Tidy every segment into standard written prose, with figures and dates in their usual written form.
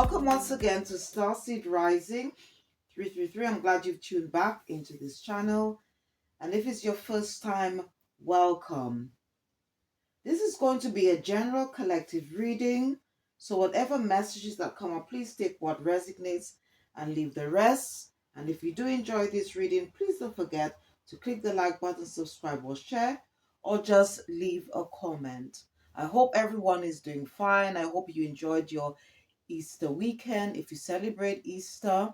Welcome once again to Starseed Rising 333. I'm glad you've tuned back into this channel. And if it's your first time, welcome. This is going to be a general collective reading. So whatever messages that come up, please take what resonates and leave the rest. And if you do enjoy this reading, please don't forget to click the like button, subscribe or share, or just leave a comment. I hope everyone is doing fine. I hope you enjoyed your Easter weekend if you celebrate Easter,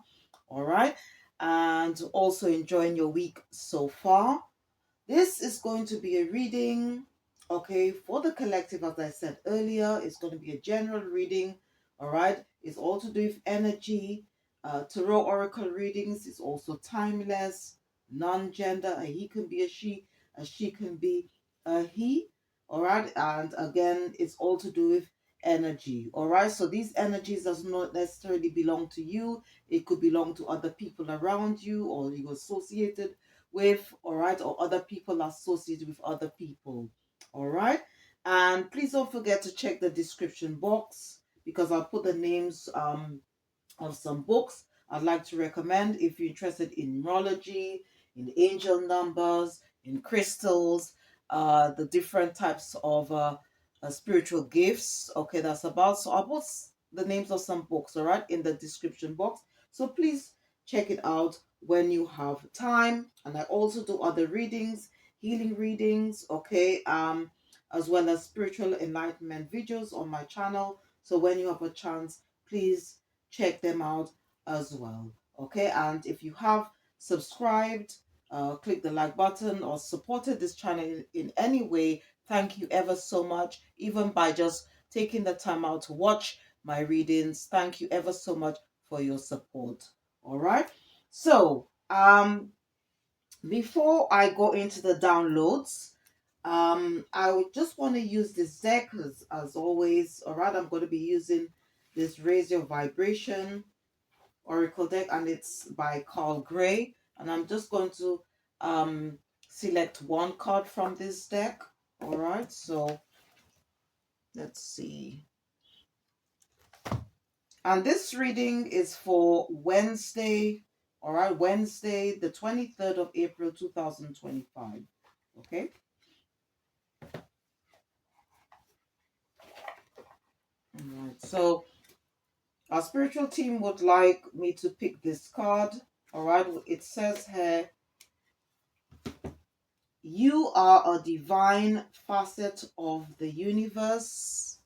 all right, and also enjoying your week so far. This is going to be a reading, okay, for the collective. As I said earlier, it's going to be a general reading, all right. It's all to do with energy. Tarot oracle readings is also timeless, non-gender. A he can be a she can be a he, all right. And again, it's all to do with energy, all right. So these energies does not necessarily belong to you. It could belong to other people around you, or you associated with, all right, or other people associated with other people, all right. And please don't forget to check the description box, because I'll put the names of some books I'd like to recommend if you're interested in numerology, in angel numbers, in crystals, the different types of spiritual gifts. Okay, that's about. So I'll put the names of some books, all right, in the description box. So please check it out when you have time. And I also do other readings, healing readings, okay, as well as spiritual enlightenment videos on my channel. So when you have a chance, please check them out as well, okay. And if you have subscribed, click the like button, or supported this channel in any way, thank you ever so much. Even by just taking the time out to watch my readings, thank you ever so much for your support, all right. So before I go into the downloads, I would just want to use this deck as always, all right. I'm going to be using this Raise Your Vibration Oracle deck, and it's by Carl Gray. And I'm just going to select one card from this deck, all right. So let's see. And this reading is for Wednesday, all right, Wednesday, the 23rd of April, 2025, okay. All right, so our spiritual team would like me to pick this card, all right. It says here, you are a divine facet of the universe,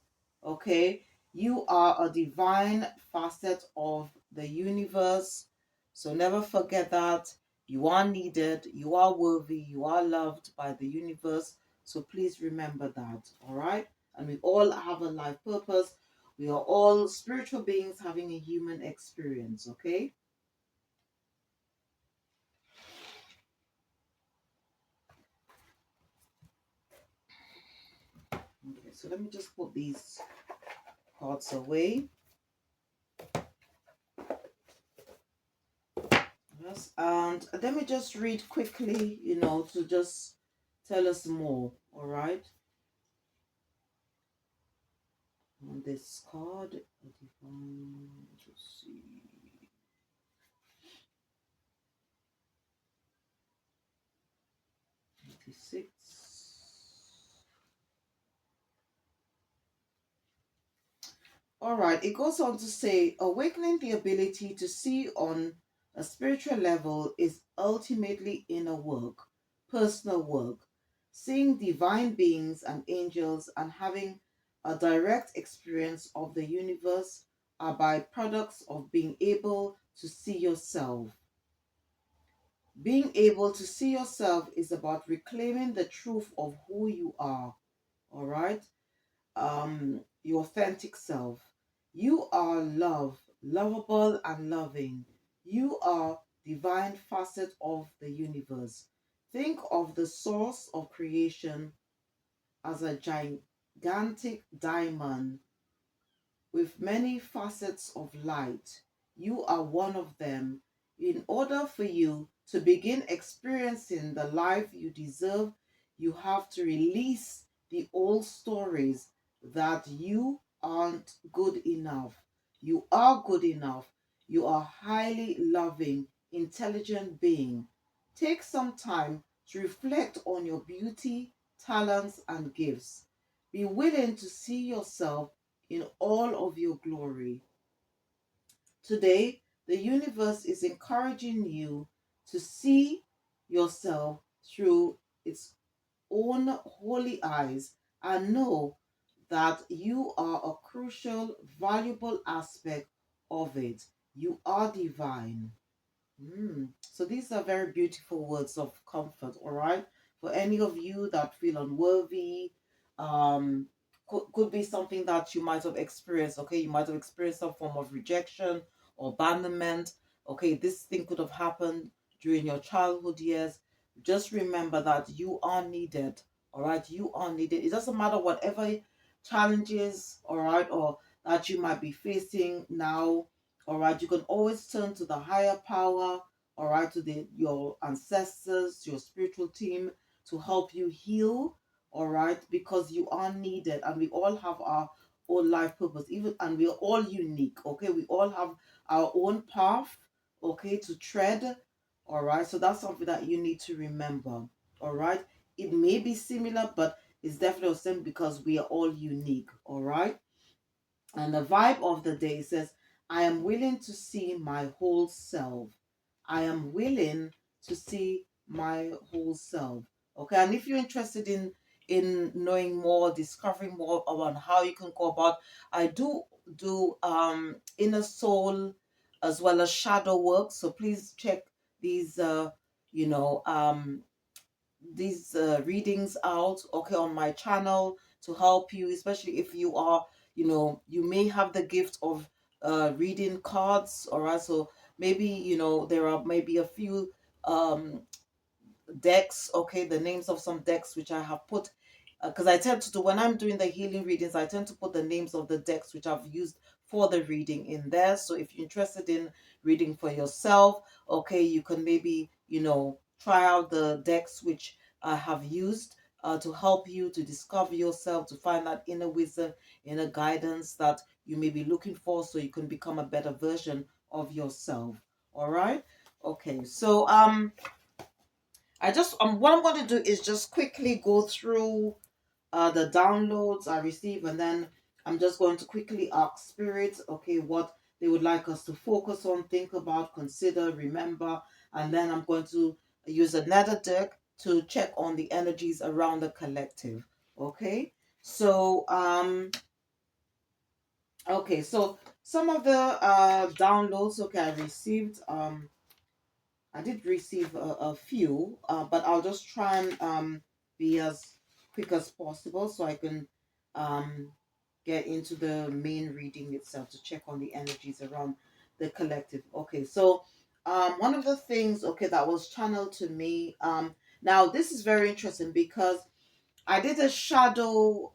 okay. You are a divine facet of the universe. So never forget that you are needed, you are worthy, you are loved by the universe. So please remember that, all right. And we all have a life purpose. We are all spiritual beings having a human experience, okay. Okay, so let me just put these cards away. Yes, and let me just read quickly, to just tell us more, all right? On this card, a divine, let's see. Six. All right, it goes on to say, awakening the ability to see on a spiritual level is ultimately inner work, personal work. Seeing divine beings and angels and having a direct experience of the universe are byproducts of being able to see yourself. Being able to see yourself is about reclaiming the truth of who you are, all right? Your authentic self. You are love, lovable and loving. You are divine facet of the universe. Think of the source of creation as a gigantic diamond with many facets of light. You are one of them. In order for you to begin experiencing the life you deserve, you have to release the old stories that you aren't good enough. You are good enough. You are highly loving, intelligent being. Take some time to reflect on your beauty, talents, and gifts. Be willing to see yourself in all of your glory. Today, the universe is encouraging you to see yourself through its own holy eyes and know that you are a crucial, valuable aspect of it. You are divine. So these are very beautiful words of comfort, all right? For any of you that feel unworthy, could be something that you might have experienced, okay? You might have experienced some form of rejection or abandonment, okay? This thing could have happened during your childhood years. Just remember that you are needed, all right? You are needed. It doesn't matter whatever challenges, all right, or that you might be facing now, all right, you can always turn to the higher power, all right, to your ancestors, your spiritual team to help you heal, all right, because you are needed and we all have our own life purpose, even, and we're all unique, okay? We all have our own path, okay, to tread, all right? So that's something that you need to remember, all right? It may be similar, but it's definitely the same because we are all unique, all right? And the vibe of the day says, I am willing to see my whole self. I am willing to see my whole self. Okay, and if you're interested in knowing more, discovering more about how you can go about, I do inner soul as well as shadow work. So please check these you know readings out, okay, on my channel to help you, especially if you are, you may have the gift of reading cards, all right? So maybe, there are maybe a few um decks, okay, the names of some decks which I have put, because I tend to do, when I'm doing the healing readings, I tend to put the names of the decks which I've used for the reading in there. So if you're interested in reading for yourself, okay, you can maybe, try out the decks which I have used to help you to discover yourself, to find that inner wisdom, inner guidance that you may be looking for, so you can become a better version of yourself. All right. Okay. So what I'm going to do is just quickly go through the downloads I receive, and then I'm just going to quickly ask spirits, okay, what they would like us to focus on, think about, consider, remember, and then I'm going to use another deck to check on the energies around the collective. Okay, so so some of the downloads, okay, I received I did receive a few, but I'll just try and be as quick as possible so I can um, get into the main reading itself to check on the energies around the collective. Okay, so one of the things, okay, that was channeled to me. Now, this is very interesting because I did a shadow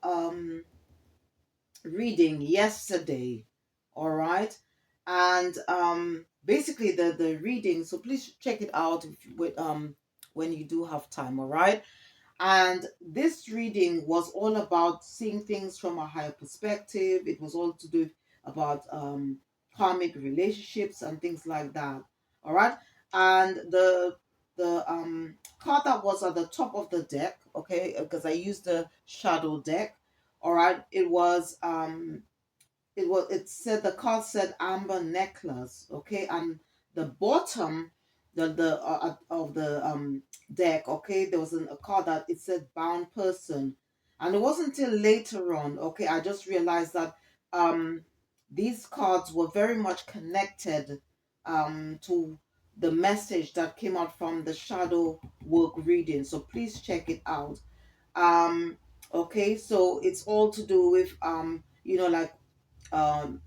reading yesterday, all right, and basically the reading, so please check it out if when you do have time, all right. And this reading was all about seeing things from a higher perspective. It was all to do about karmic relationships and things like that, all right. And the card that was at the top of the deck, okay, because I used the shadow deck, all right, it said, the card said amber necklace, okay, and the bottom of the deck, okay, there was a card that it said bound person, and it wasn't until later on, okay, I just realized that um these cards were very much connected to the message that came out from the shadow work reading. So please check it out. Okay, so it's all to do with like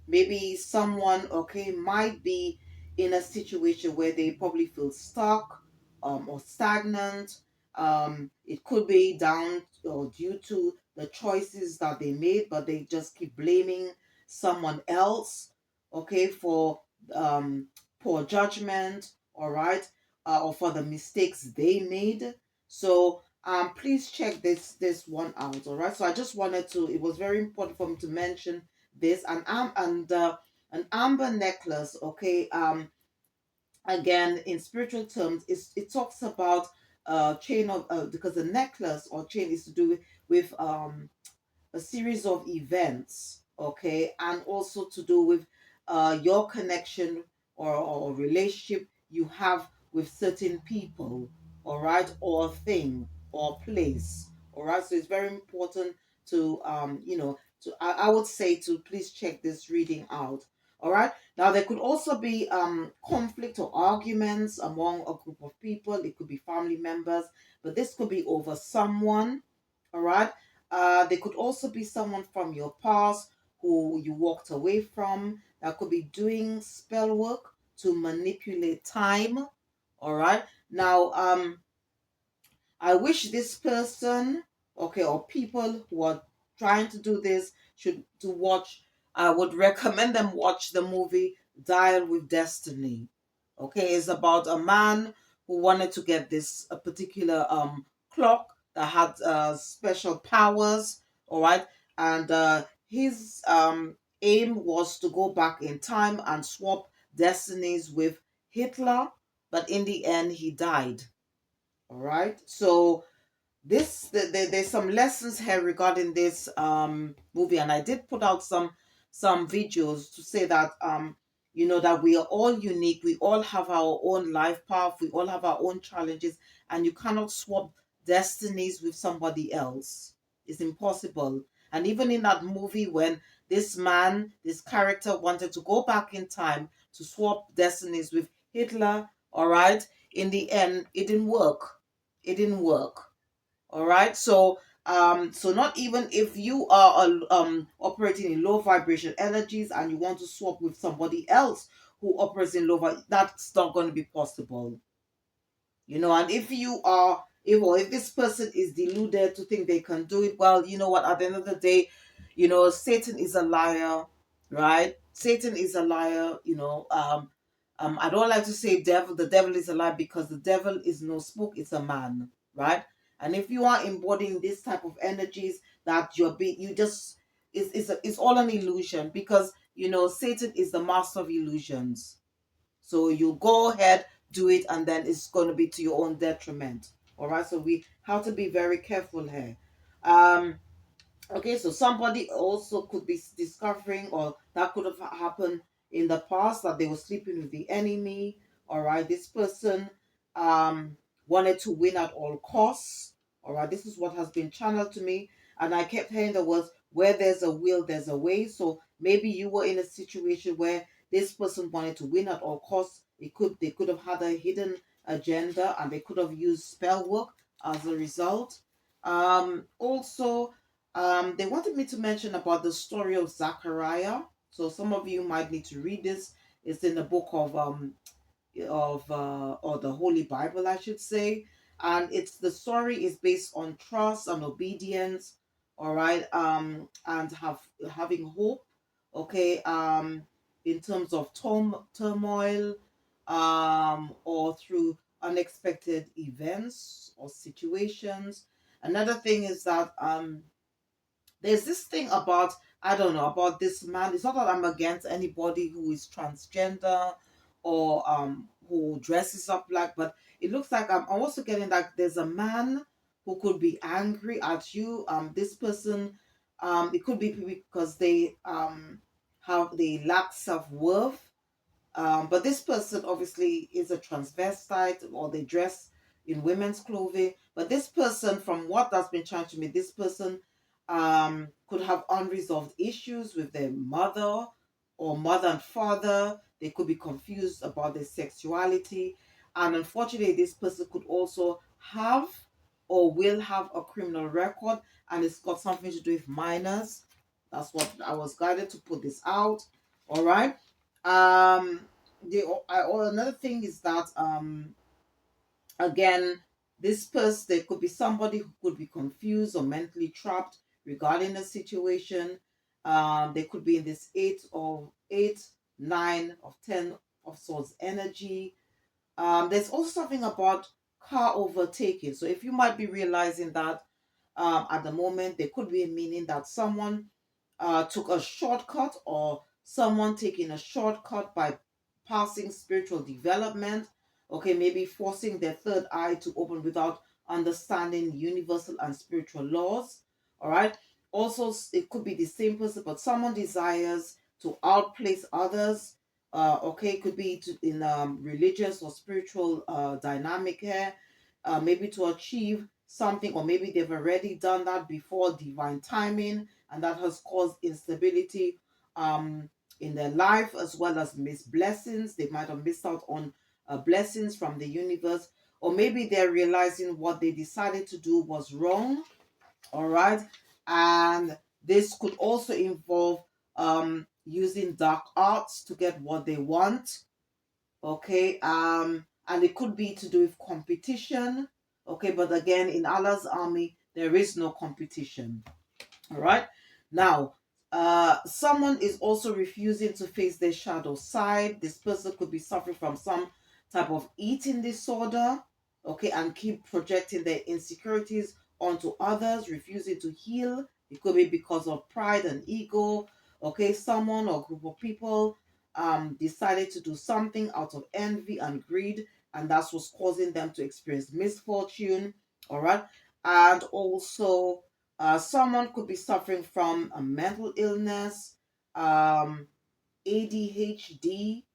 maybe someone, okay, might be in a situation where they probably feel stuck or stagnant. It could be down or due to the choices that they made, but they just keep blaming someone else, okay, for um, poor judgment, all right, or for the mistakes they made. So please check this one out, all right. So I just wanted to, it was very important for me to mention this, and An amber necklace, okay, again, in spiritual terms, it talks about chain of, because the necklace or chain is to do with a series of events, okay, and also to do with your connection or relationship you have with certain people, all right, or thing or place, all right. So it's very important to, I would say to please check this reading out, all right. Now there could also be conflict or arguments among a group of people. It could be family members, but this could be over someone, all right. There could also be someone from your past who you walked away from that could be doing spell work to manipulate time. All right. Now, I wish this person, okay, or people who are trying to do this should to watch. I would recommend them watch the movie Dial with Destiny. Okay, it's about a man who wanted to get this a particular clock that had special powers. All right, and his aim was to go back in time and swap destinies with Hitler, but in the end he died. All right. So there's some lessons here regarding this movie, and I did put out some videos to say that that we are all unique. We all have our own life path. We all have our own challenges, and you cannot swap destinies with somebody else. It's impossible. And even in that movie, when this character wanted to go back in time to swap destinies with Hitler, all right, in the end, it didn't work. It didn't work. All right. So not even if you are operating in low vibration energies and you want to swap with somebody else who operates in that's not going to be possible. And if you are, if this person is deluded to think they can do it, well, you know what, at the end of the day, Satan is a liar, right? Satan is a liar. I don't like to say the devil is a liar, because the devil is no spook, it's a man, right? And if you are embodying this type of energies, that you just, it's all an illusion, because Satan is the master of illusions. So you go ahead, do it, and then it's going to be to your own detriment. All right. So we have to be very careful here. Um, Okay, so somebody also could be discovering, or that could have happened in the past, that they were sleeping with the enemy. All right, this person wanted to win at all costs. All right, this is what has been channeled to me, and I kept hearing the words, "Where there's a will, there's a way." So maybe you were in a situation where this person wanted to win at all costs. They could have had a hidden agenda, and they could have used spell work as a result. Also, they wanted me to mention about the story of Zachariah. So some of you might need to read this. It's in the book or the Holy Bible, I should say. And it's the story is based on trust and obedience, all right, and having hope, okay, in terms of turmoil, or through unexpected events or situations. Another thing is that there's this thing about, I don't know, about this man. It's not that I'm against anybody who is transgender or who dresses up like, but it looks like I'm also getting that there's a man who could be angry at you. This person, it could be because they lack self-worth, but this person obviously is a transvestite, or they dress in women's clothing. But this person, from what has been shown to me, this person could have unresolved issues with their mother or mother and father. They could be confused about their sexuality. And unfortunately, this person could also have or will have a criminal record, and it's got something to do with minors. That's what I was guided to put this out. All right. um Another thing is that again, this person, there could be somebody who could be confused or mentally trapped regarding a situation. They could be in this eight, nine of 10 of swords energy. There's also something about car overtaking. So if you might be realizing that at the moment, there could be a meaning that someone took a shortcut or someone taking a shortcut by passing spiritual development, okay, maybe forcing their third eye to open without understanding universal and spiritual laws. All right. Also, it could be the same person, but someone desires to outplace others. Okay, it could be in religious or spiritual dynamic here, maybe to achieve something, or maybe they've already done that before divine timing, and that has caused instability in their life, as well as missed blessings. They might have missed out on blessings from the universe, or maybe they're realizing what they decided to do was wrong. All right. And this could also involve using dark arts to get what they want. Okay. And it could be to do with competition. Okay, but again, in Allah's army there is no competition. All right. Now, someone is also refusing to face their shadow side. This person could be suffering from some type of eating disorder, okay, and keep projecting their insecurities onto others, refusing to heal. It could be because of pride and ego. Okay, someone or group of people decided to do something out of envy and greed, and that's what's causing them to experience misfortune. All right. And also, someone could be suffering from a mental illness, um, ADHD,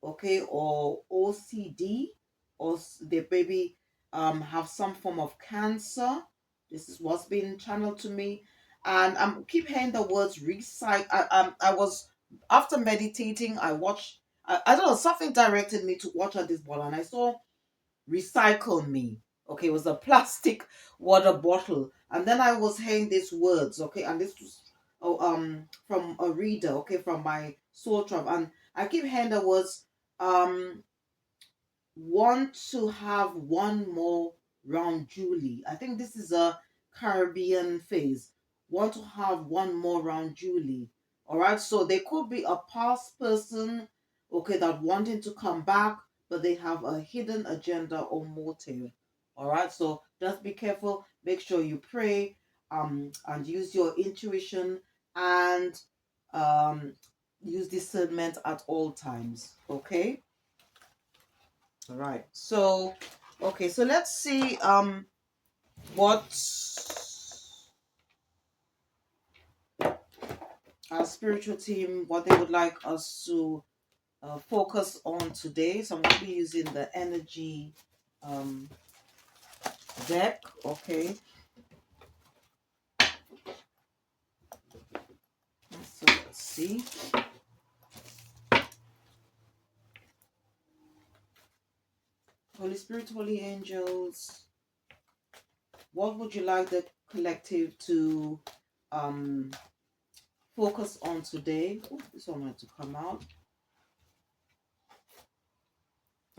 okay, or OCD, or they maybe have some form of cancer. This is what's being channeled to me, and I keep hearing the words recite. I was, after meditating, I watched. I don't know, something directed me to watch at this ball, and I saw recycle me. Okay, it was a plastic water bottle, and then I was hearing these words. Okay, and this was from a reader. Okay, from my soul tribe, and I keep hearing the words um want to have one more round Julie. I think this is a Caribbean phase. Want to have one more round Julie. All right. So they could be a past person, okay, that wanting to come back, but they have a hidden agenda or motive. All right. So just be careful. Make sure you pray, and use your intuition, and um, use discernment at all times. Okay. All right. So, okay. So let's see what our spiritual team, what they would like us to focus on today. So I'm going to be using the energy um deck. Okay. So let's see. Holy Spirit, Holy Angels, what would you like the collective to um focus on today? Oh, this one had to come out.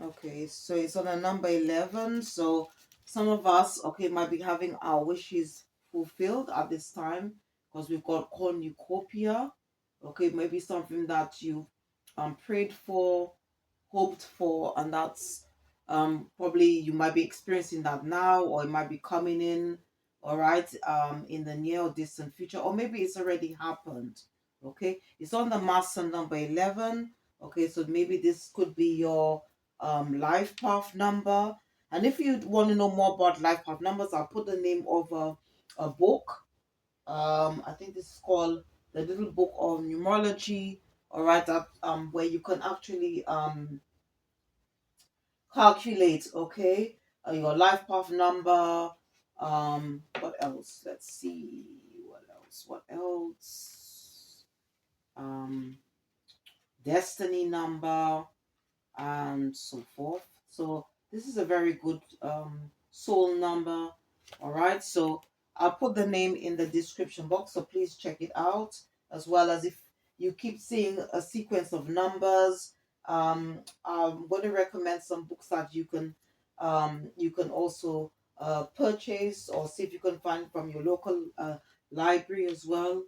Okay, so it's on a number 11. So some of us, okay, might be having our wishes fulfilled at this time, because we've got cornucopia. Okay, maybe something that you prayed for, hoped for, and that's probably you might be experiencing that now, or it might be coming in, all right, in the near or distant future, or maybe it's already happened. Okay, it's on the master number 11. Okay, so maybe this could be your life path number. And if you want to know more about life path numbers, I'll put the name of a book. I think this is called the Little Book of Numerology. All right, that where you can actually calculate, okay, your life path number. What else? Let's see. What else? What else? Um, destiny number, and so forth. So this is a very good soul number. All right. So I'll put the name in the description box. So please check it out. As well as if you keep seeing a sequence of numbers, I'm going to recommend some books that you can also purchase, or see if you can find from your local library as well.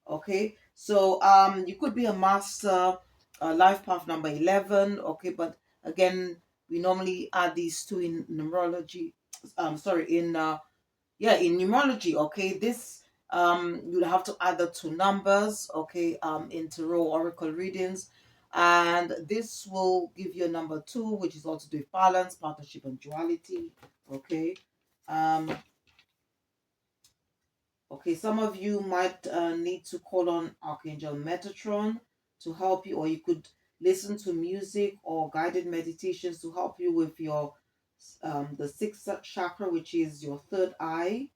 Okay, so you could be a master life path number 11. Okay, but again, we normally add these two in numerology. Sorry, in in numerology. Okay, this you'll have to add the two numbers, okay, in tarot oracle readings. And this will give you a number 2, which is also to do with balance, partnership, and duality. Okay. Okay, some of you might need to call on Archangel Metatron to help you, or you could listen to music or guided meditations to help you with your the sixth chakra, which is your third eye.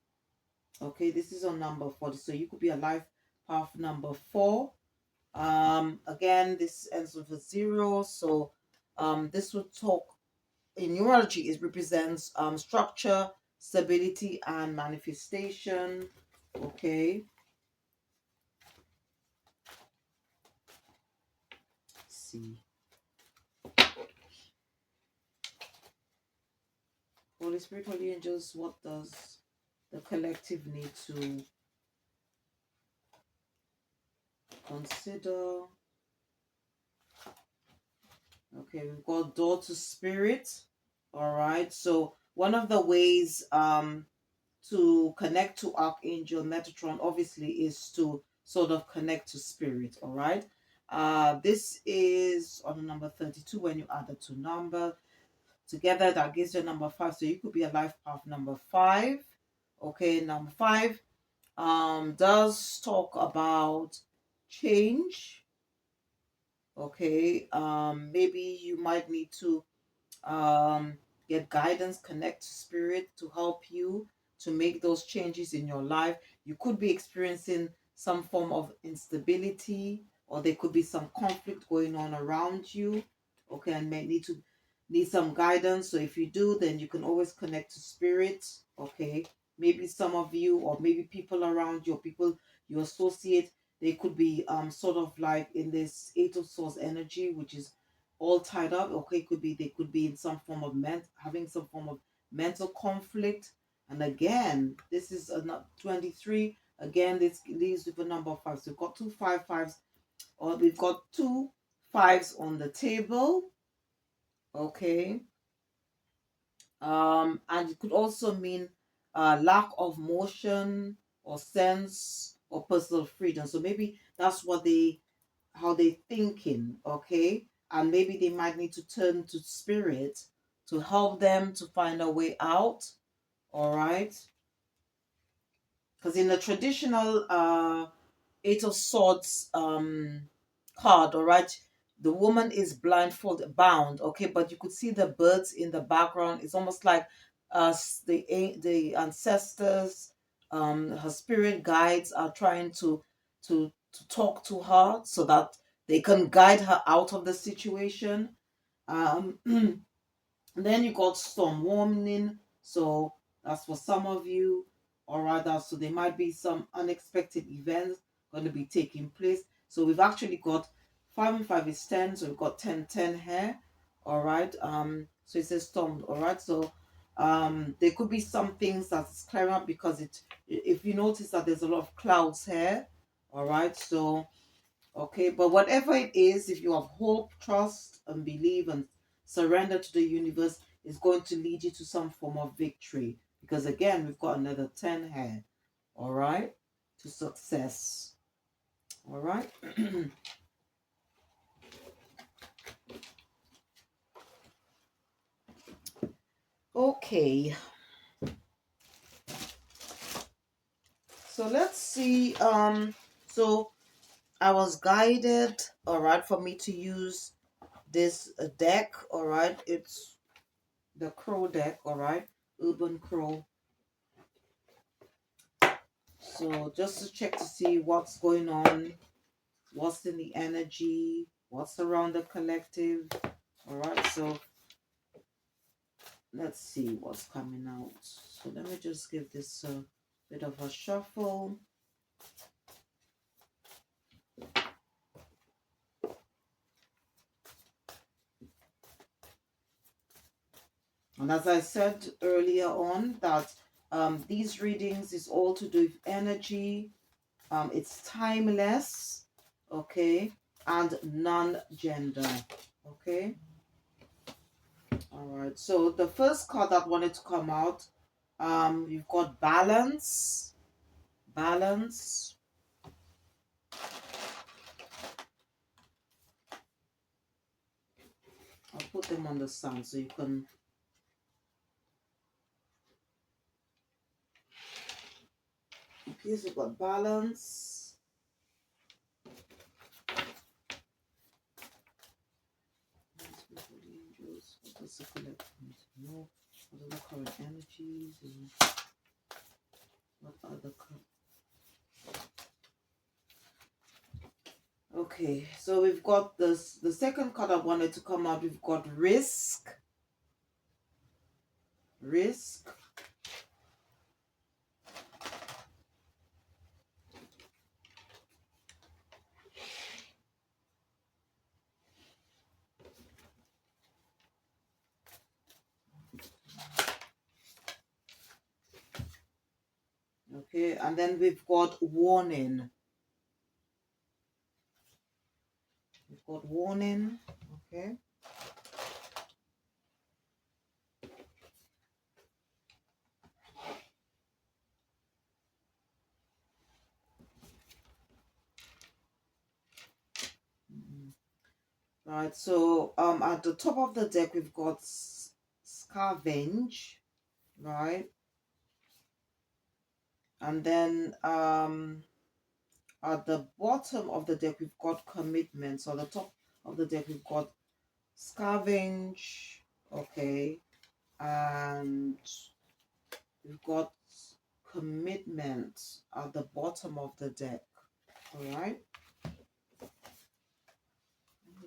Okay, this is on number 40, so you could be a life path number 4. Again, this ends with a 0, so this will talk in numerology. It represents structure, stability, and manifestation. Okay. Let's see. Holy Spirit, Holy Angels, what does the collective need to consider? Okay, we've got door to spirit. All right, so one of the ways to connect to Archangel Metatron obviously is to sort of connect to spirit. All right, this is on number 32. When you add the two numbers together, that gives you number 5, so you could be a life path number 5. Okay, number 5 does talk about change. Okay, maybe you might need to get guidance, connect to spirit to help you to make those changes in your life. You could be experiencing some form of instability, or there could be some conflict going on around you. Okay, and may need some guidance. So if you do, then you can always connect to spirit. Okay, maybe some of you, or maybe people around you, or people you associate, they could be sort of like in this 8 of Swords energy, which is all tied up. Okay, could be they could be in some form of having some form of mental conflict. And again, this is a 23. Again, this leaves with a number 5. So we've got 2 5 5s, or we've got 2 5s on the table. Okay. And it could also mean lack of motion or sense or personal freedom. So maybe that's how they thinking. Okay, and maybe they might need to turn to spirit to help them to find a way out. All right, because in the traditional 8 of Swords card, all right, the woman is blindfolded, bound, okay, but you could see the birds in the background. It's almost like the ancestors, her spirit guides are trying to talk to her so that they can guide her out of the situation. Then you got storm warning, so that's for some of you, or rather, so there might be some unexpected events going to be taking place. So we've actually got 5 and 5 is 10, so we've got 10 10 here. All right. So it says storm. All right. So there could be some things that's clearing up, because if you notice that there's a lot of clouds here. All right. So okay, but whatever it is, if you have hope, trust, and believe and surrender to the universe, is going to lead you to some form of victory. Because again, we've got another 10 here. All right, to success. All right. Okay. So let's see. So I was guided, all right, for me to use this deck. All right, it's the Crow deck. All right, Urban Crow. So just to check to see what's going on, what's in the energy, what's around the collective. All right, so let's see what's coming out. So let me just give this a bit of a shuffle. And as I said earlier on, that these readings is all to do with energy. It's timeless, okay, and non-gender, okay. All right, so the first card that wanted to come out, you've got balance, balance, I'll put them on the sun so you can. Here's you've got balance. Angels. What does the collections know? What are the current energies and what other? Okay, so we've got this. The second card I wanted to come out. We've got risk. Risk. Okay, and then we've got warning. We've got warning. Okay. Right, so at the top of the deck we've got scavenge, right? And then at the bottom of the deck we've got commitment. So at the top of the deck we've got scavenge, okay, and we've got commitment at the bottom of the deck. All right,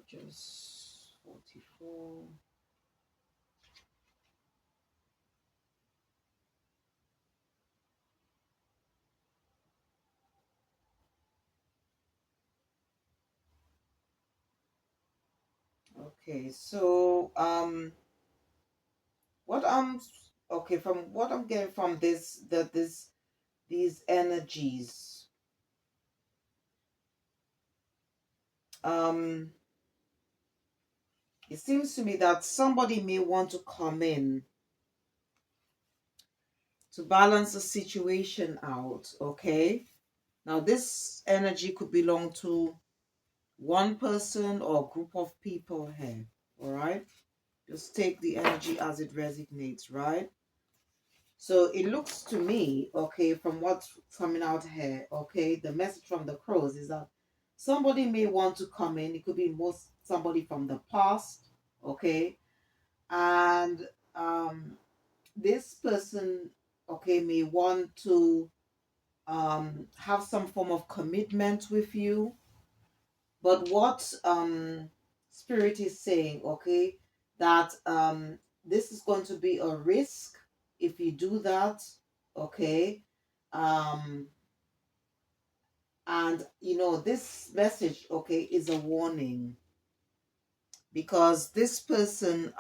just 44. Okay, so what I'm okay from what I'm getting from this these energies, it seems to me that somebody may want to come in to balance the situation out. Okay, now this energy could belong to one person or a group of people here. All right, just take the energy as it resonates, right? So it looks to me, okay, from what's coming out here, okay, the message from the crows is that somebody may want to come in. It could be somebody from the past, okay, and this person, okay, may want to have some form of commitment with you. But what spirit is saying, okay, that this is going to be a risk if you do that, okay, and you know this message, okay, is a warning, because this person,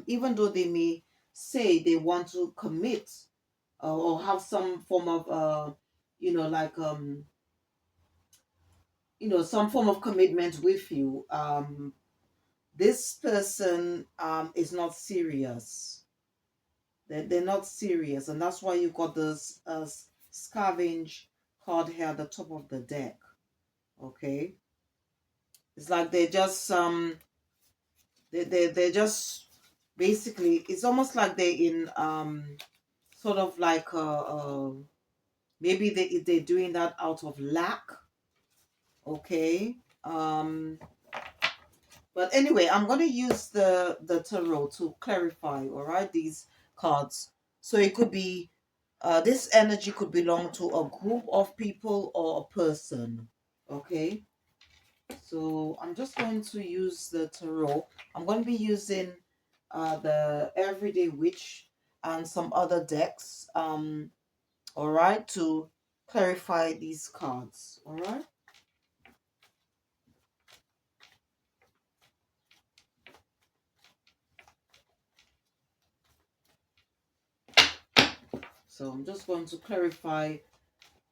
even though they may say they want to commit or have some form of you know, like you know, some form of commitment with you, this person is not serious. They're not serious, and that's why you got this scavenge card here at the top of the deck. Okay, it's like they're just they're just basically, it's almost like they're in sort of like maybe they're doing that out of lack. Okay, but anyway, I'm going to use the tarot to clarify, all right, these cards. So it could be, this energy could belong to a group of people or a person, okay? So I'm just going to use the tarot. I'm going to be using the Everyday Witch and some other decks, all right, to clarify these cards, all right? So I'm just going to clarify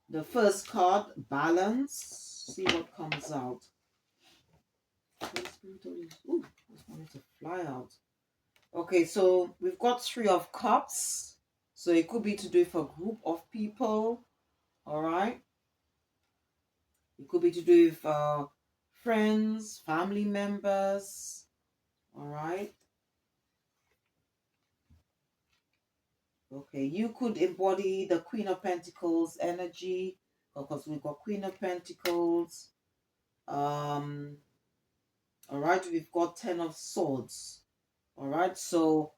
the first card, balance. See what comes out. Ooh, just wanted to fly out. Okay, so we've got 3 of cups. So it could be to do for a group of people. All right. It could be to do with friends, family members. All right. Okay, you could embody the Queen of Pentacles energy because we've got Queen of Pentacles. All right, we've got Ten of Swords. All right, so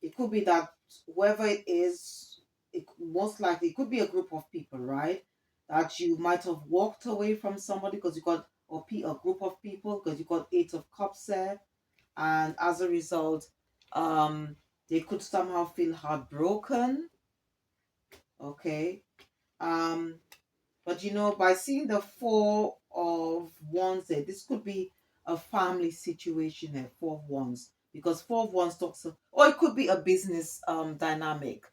it could be that whoever it is, most likely it could be a group of people, right? That you might have walked away from somebody because you got a group of people because you got Eight of Cups there, and as a result, they could somehow feel heartbroken. Okay, um, but you know, by seeing the Four of Wands there, this could be a family situation there, Four of Wands. Because Four of Wands talks or it could be a business dynamic.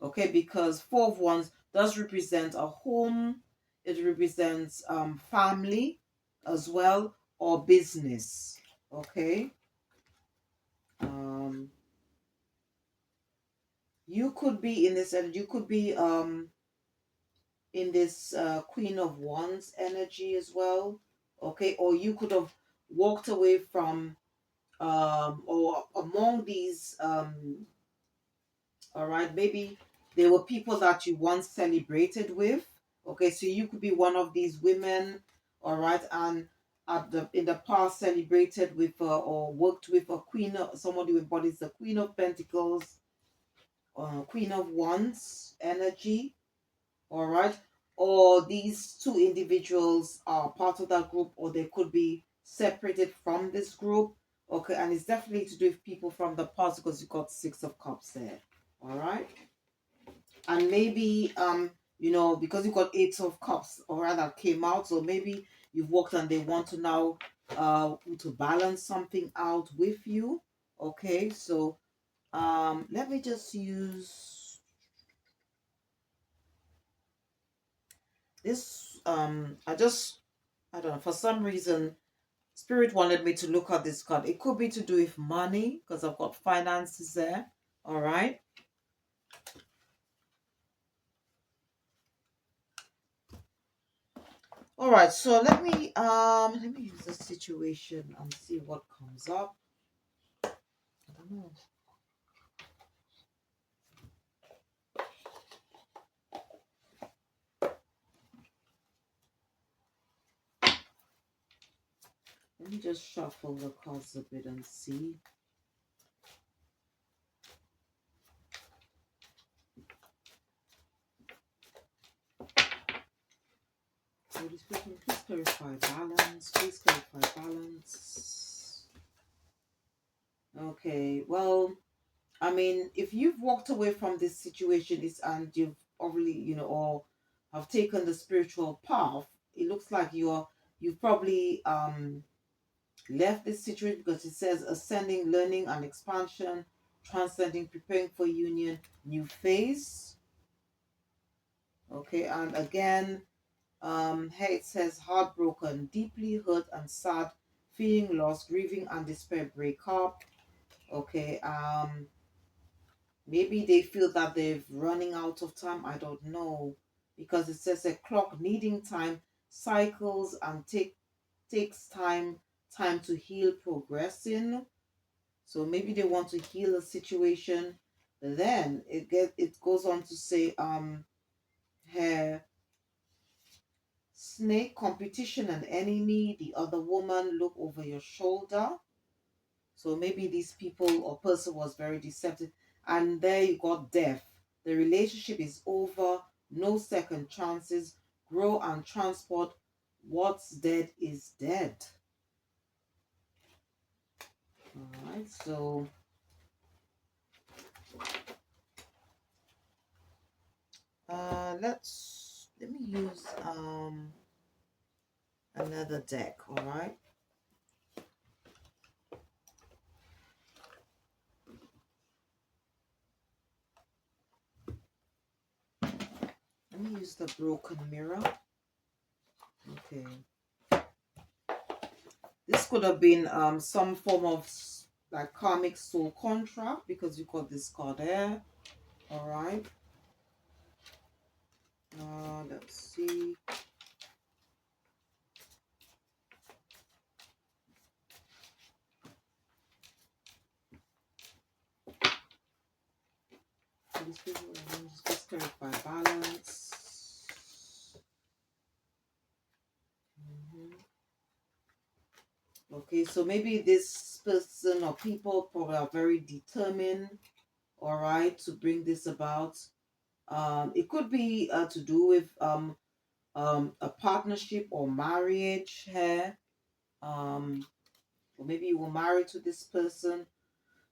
Okay, because Four of Wands does represent a home, it represents family as well, or business. Okay. Um you could be in this, and you could be in this Queen of Wands energy as well. Okay, or you could have walked away from or among these all right, maybe there were people that you once celebrated with. Okay, so you could be one of these women, all right, and at the in the past celebrated with or worked with a queen, somebody who embodies the Queen of Pentacles, Queen of Wands energy. All right, or these two individuals are part of that group, or they could be separated from this group. Okay, and it's definitely to do with people from the past because you got Six of Cups there. All right, and maybe you know, because you got Eight of Cups or rather came out, so maybe you've worked and they want to now to balance something out with you. Okay, so let me just use this I don't know, for some reason Spirit wanted me to look at this card. It could be to do with money because I've got finances there. All right. All right. So let me use the situation and see what comes up. I don't know. Let me just shuffle the cards a bit and see. Holy Spirit, please clarify balance. Please clarify balance. Okay. Well, I mean, if you've walked away from this situation, it's and you've already, you know, or have taken the spiritual path, it looks like you've probably left this situation because it says ascending, learning and expansion, transcending, preparing for union, new phase. Okay, and again, here it says heartbroken, deeply hurt and sad, feeling lost, grieving and despair, break up. Okay, maybe they feel that they're running out of time. I don't know. Because it says a clock needing time, cycles and takes time to heal, progressing. So maybe they want to heal a situation. Then it goes on to say her snake, competition and enemy, the other woman, look over your shoulder. So maybe these people or person was very deceptive. And there you got death. The relationship is over. No second chances. Grow and transport. What's dead is dead. Alright, so let me use another deck, alright? Let me use the broken mirror. Okay. This could have been some form of like karmic soul contract because you got this card here. All right. Let's see. These people, just clarify balance. Okay, so maybe this person or people probably are very determined, all right, to bring this about. It could be to do with a partnership or marriage here. Or maybe you were married to this person.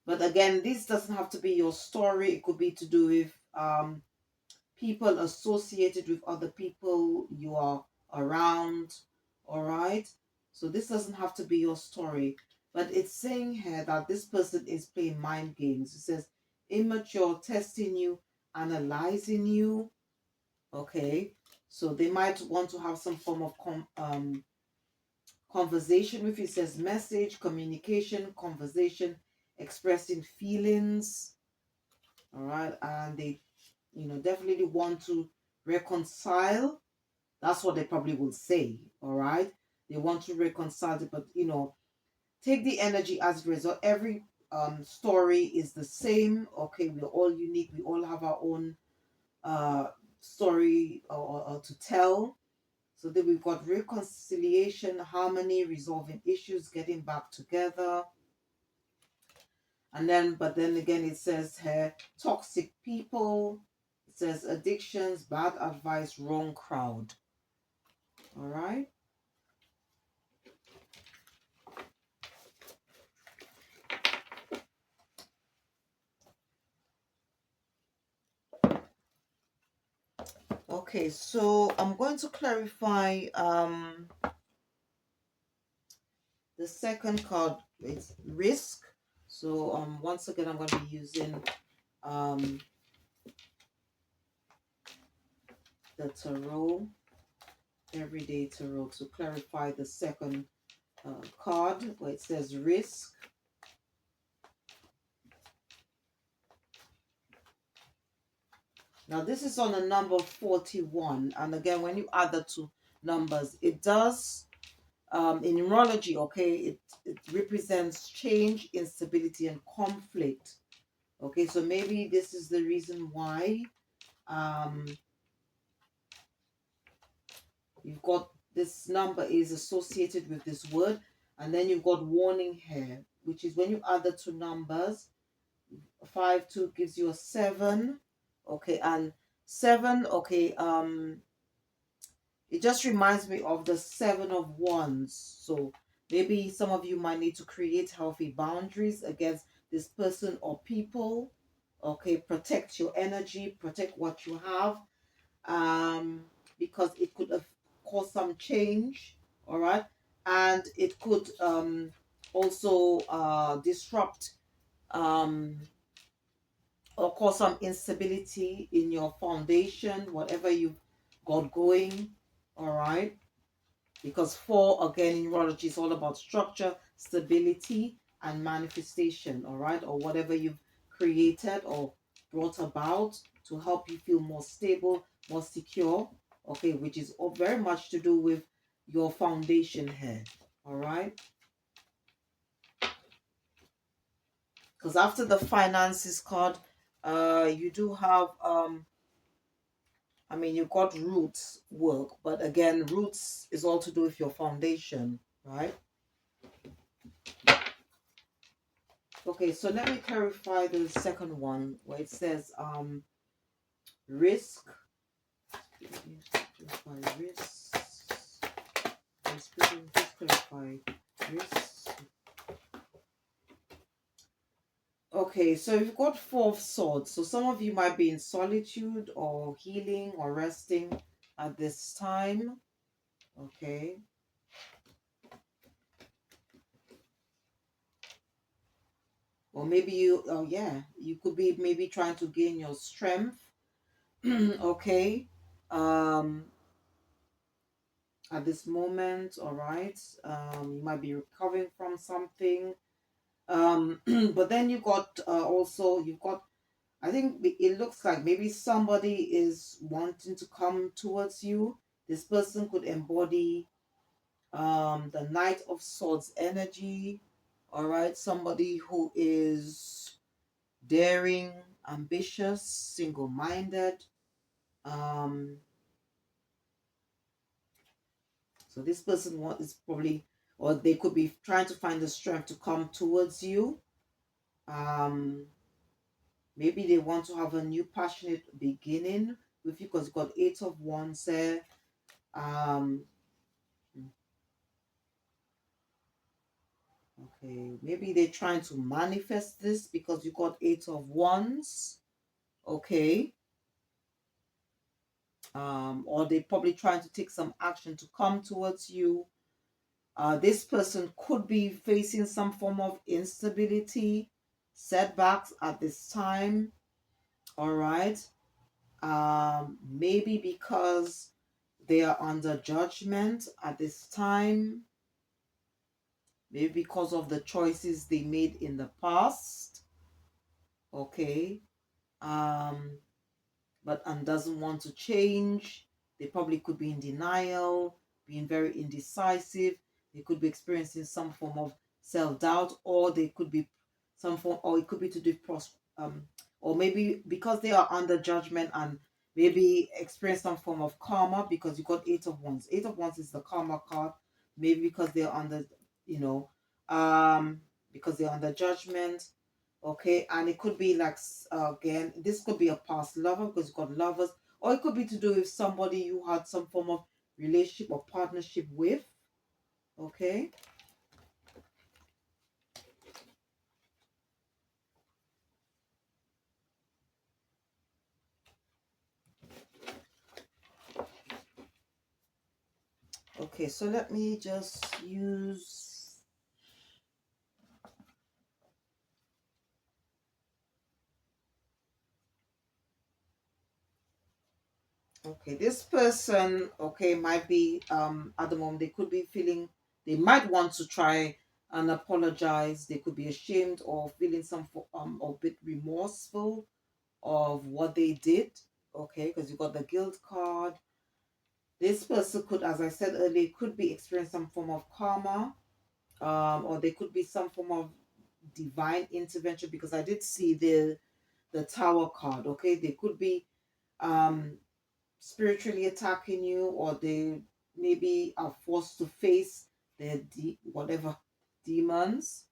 But again, this doesn't have to be your story. It could be to do with people associated with other people you are around. All right. So this doesn't have to be your story. But it's saying here that this person is playing mind games. It says immature, testing you, analyzing you. Okay. So they might want to have some form of conversation with you. It says message, communication, conversation, expressing feelings. All right. And they, definitely want to reconcile. That's what they probably will say. All right. They want to reconcile it, but, take the energy as a result. Every story is the same. Okay. We're all unique. We all have our own story or to tell. So then we've got reconciliation, harmony, resolving issues, getting back together. And then, but then again, it says here, toxic people. It says addictions, bad advice, wrong crowd. All right. Okay, so I'm going to clarify the second card. It's risk. So once again, I'm going to be using the tarot, everyday tarot, to clarify the second card where it says risk. Now this is on a number 41, and again, when you add the two numbers, it does in numerology, okay, it represents change, instability, and conflict. Okay, so maybe this is the reason why you've got this number is associated with this word, and then you've got warning here, which is when you add the two numbers, 5, 2 gives you a 7. Okay, and 7, okay, it just reminds me of the 7 of Wands. So maybe some of you might need to create healthy boundaries against this person or people. Okay, protect your energy, protect what you have, because it could have caused some change. All right, and it could also disrupt or cause some instability in your foundation, whatever you've got going. All right, because 4 again in numerology is all about structure, stability, and manifestation. All right, or whatever you've created or brought about to help you feel more stable, more secure. Okay, which is all very much to do with your foundation here. All right, because after the finances card, you do have I mean, you've got roots work, but again, roots is all to do with your foundation, right? Okay, so let me clarify the second one where it says risk. Clarify risk. Just clarify risk. Okay, so you've got 4 of Swords. So some of you might be in solitude or healing or resting at this time. Okay. Or maybe you, oh yeah, you could be maybe trying to gain your strength. Okay. At this moment, all right. You might be recovering from something. But then you got also, you've got, I think it looks like maybe somebody is wanting to come towards you. This person could embody the Knight of Swords energy. All right, somebody who is daring, ambitious, single-minded. So this person is probably, or they could be trying to find the strength to come towards you. Maybe they want to have a new passionate beginning with you because you've got 8 of Wands there. Okay, maybe they're trying to manifest this because you got 8 of Wands. Okay. Or they're probably trying to take some action to come towards you. This person could be facing some form of instability, setbacks at this time. All right. Maybe because they are under judgment at this time. Maybe because of the choices they made in the past. Okay. But and doesn't want to change. They probably could be in denial, being very indecisive. They could be experiencing some form of self-doubt, or they could be some form, or it could be to do or maybe because they are under judgment and maybe experience some form of karma because you got 8 of Wands. 8 of Wands is the karma card. Maybe because they're under, because they're under judgment. Okay, and it could be like, again, this could be a past lover because you've got lovers, or it could be to do with somebody you had some form of relationship or partnership with. Okay. Okay, so let me just use, okay, this person, okay, might be at the moment they could be feeling, they might want to try and apologize. They could be ashamed or feeling some a bit remorseful of what they did. Okay, because you got the guilt card. This person could, as I said earlier, could be experiencing some form of karma, or there could be some form of divine intervention because I did see the Tower card. Okay, they could be spiritually attacking you, or they maybe are forced to face their whatever demons.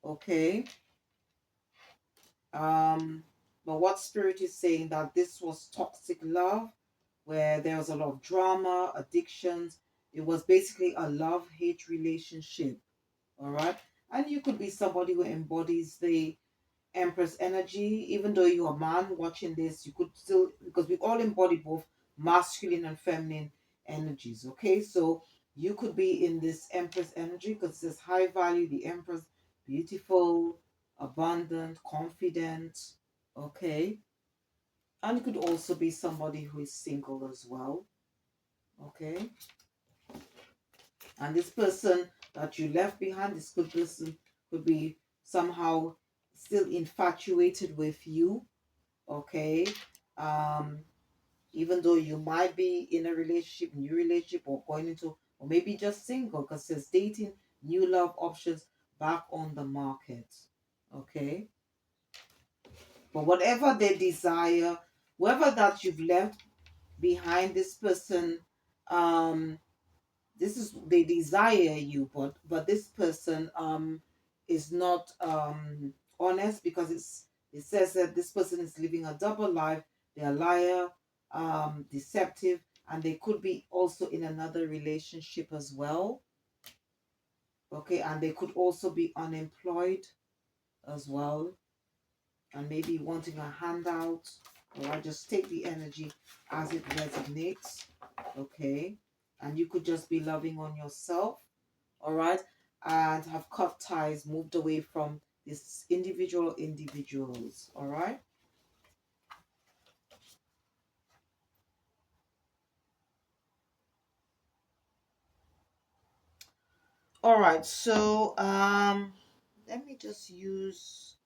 Okay. But what spirit is saying that this was toxic love, where there was a lot of drama, addictions. It was basically a love-hate relationship. All right. And you could be somebody who embodies the Empress energy. Even though you're a man watching this, you could still, because we all embody both masculine and feminine energies. Okay. So you could be in this Empress energy because it says high value, the Empress, beautiful, abundant, confident. Okay. And it could also be somebody who is single as well. Okay. And this person that you left behind, this good person could be somehow still infatuated with you. Okay. Even though you might be in a relationship, new relationship, or going into, or maybe just single, because it says dating, new love options back on the market. Okay. But whatever they desire, whoever that you've left behind, this person, this is, they desire you, but this person is not honest, because it says that this person is living a double life. They're a liar, deceptive, and they could be also in another relationship as well. Okay, and they could also be unemployed as well, and maybe wanting a handout. Or I just take the energy as it resonates. Okay, and you could just be loving on yourself. All right, and have cut ties, moved away from this individuals. All right. All right, so let me just use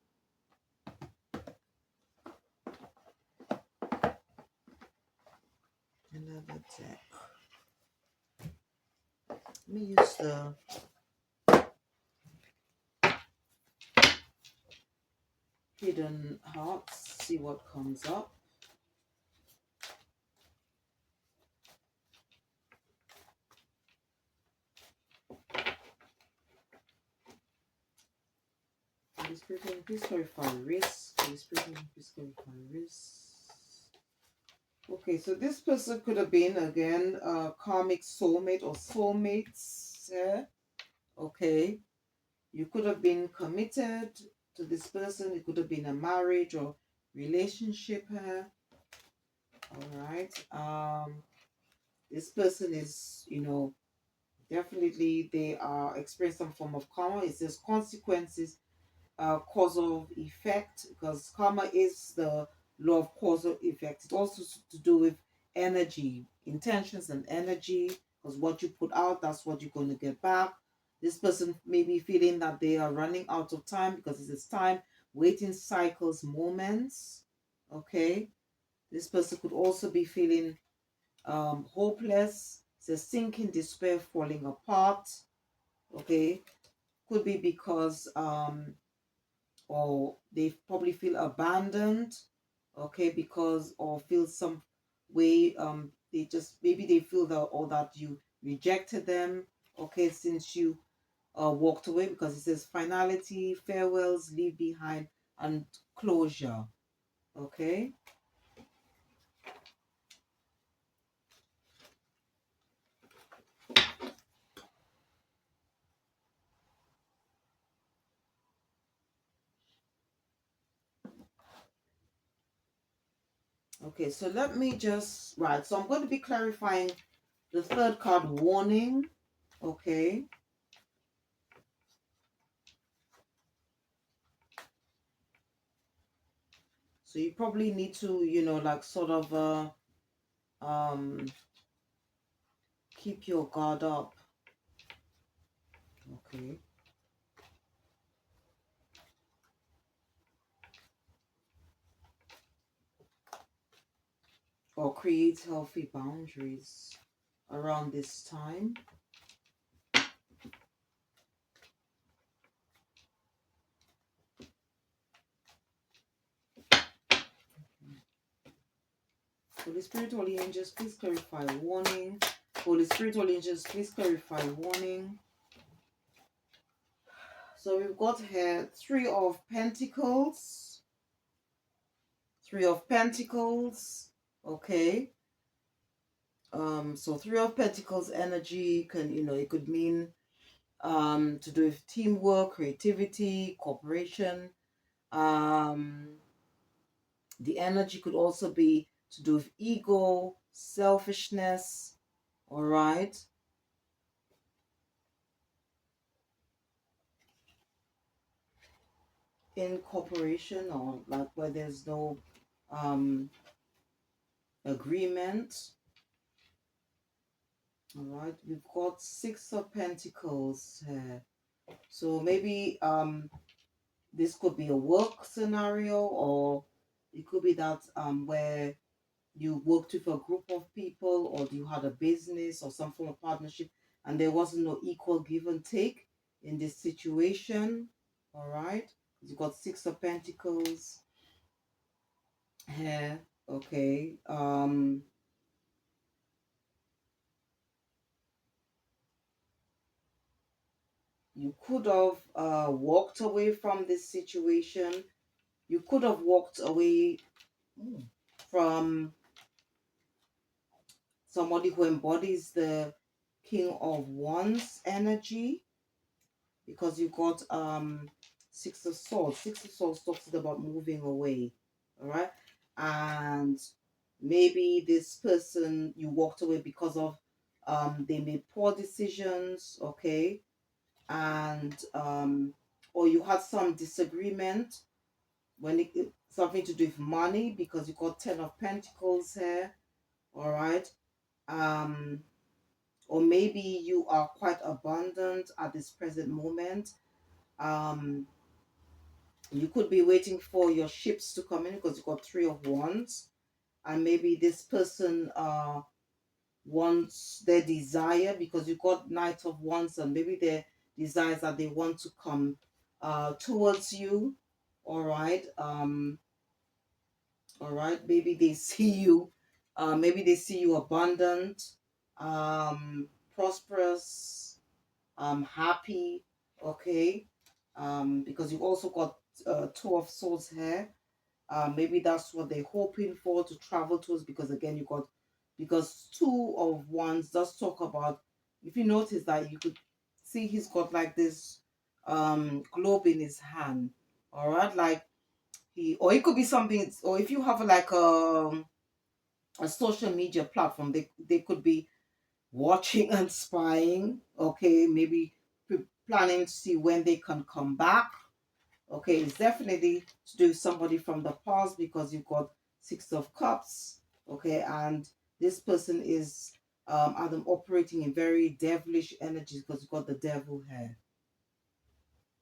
another deck. Let me use the Hidden Hearts. see what comes up. Holy Spirit, please clarify risk. Holy Spirit, please clarify risk. Okay, so this person could have been, again, a karmic soulmate or soulmates. Yeah? Okay. You could have been committed to this person. It could have been a marriage or relationship here. All right. This person is, definitely they are experiencing some form of karma. It says consequences, causal effect, because karma is the law of causal effect. It's also to do with energy, intentions and energy, because what you put out, that's what you're going to get back. This person may be feeling that they are running out of time because it is time, waiting cycles, moments. Okay. This person could also be feeling hopeless. It's a sinking despair, falling apart. Okay. Could be because or they probably feel abandoned, okay, because or feel some way they just maybe they feel that or that you rejected them, okay, since you walked away, because it says finality, farewells, leave behind, and closure. Okay. Okay, so let me just right. So I'm going to be clarifying the third card, warning. Okay. So you probably need to, like sort of um keep your guard up. Okay. Or create healthy boundaries around this time. Holy Spirit, Holy Angels, please clarify warning. Holy Spirit, Holy Angels, please clarify warning. So we've got here Three of Pentacles. Three of Pentacles. Okay. So Three of Pentacles energy can, it could mean to do with teamwork, creativity, cooperation. The energy could also be to do with ego, selfishness. All right. In cooperation, or like where there's no agreement. All right. We've got Six of Pentacles here. So maybe this could be a work scenario, or it could be that where you worked with a group of people, or you had a business or some form of partnership, and there wasn't no equal give and take in this situation. All right. You got Six of Pentacles here. Okay. You could have walked away from this situation. You could have walked away from somebody who embodies the King of Wands energy, because you got Six of Swords. Six of Swords talks about moving away. All right. And maybe this person, you walked away because of they made poor decisions, okay, and or you had some disagreement when something to do with money, because you got Ten of Pentacles here. All right. um or maybe you are quite abundant at this present moment. um you could be waiting for your ships to come in, because you got Three of Wands, and maybe this person wants their desire, because you got Knight of Wands, and maybe their desires that they want to come towards you. All right. All right, maybe they see you, abundant, prosperous, happy. Okay, because you've also got Two of Swords here. Maybe that's what they're hoping for, to travel towards, because again you got, because Two of Wands does talk about, if you notice that you could see he's got like this globe in his hand. All right, like or it could be something, or if you have like a social media platform, they could be watching and spying. Okay, maybe planning to see when they can come back. Okay, it's definitely to do with somebody from the past, because you've got Six of Cups. Okay, and this person is Adam operating in very devilish energies, because you've got the devil here.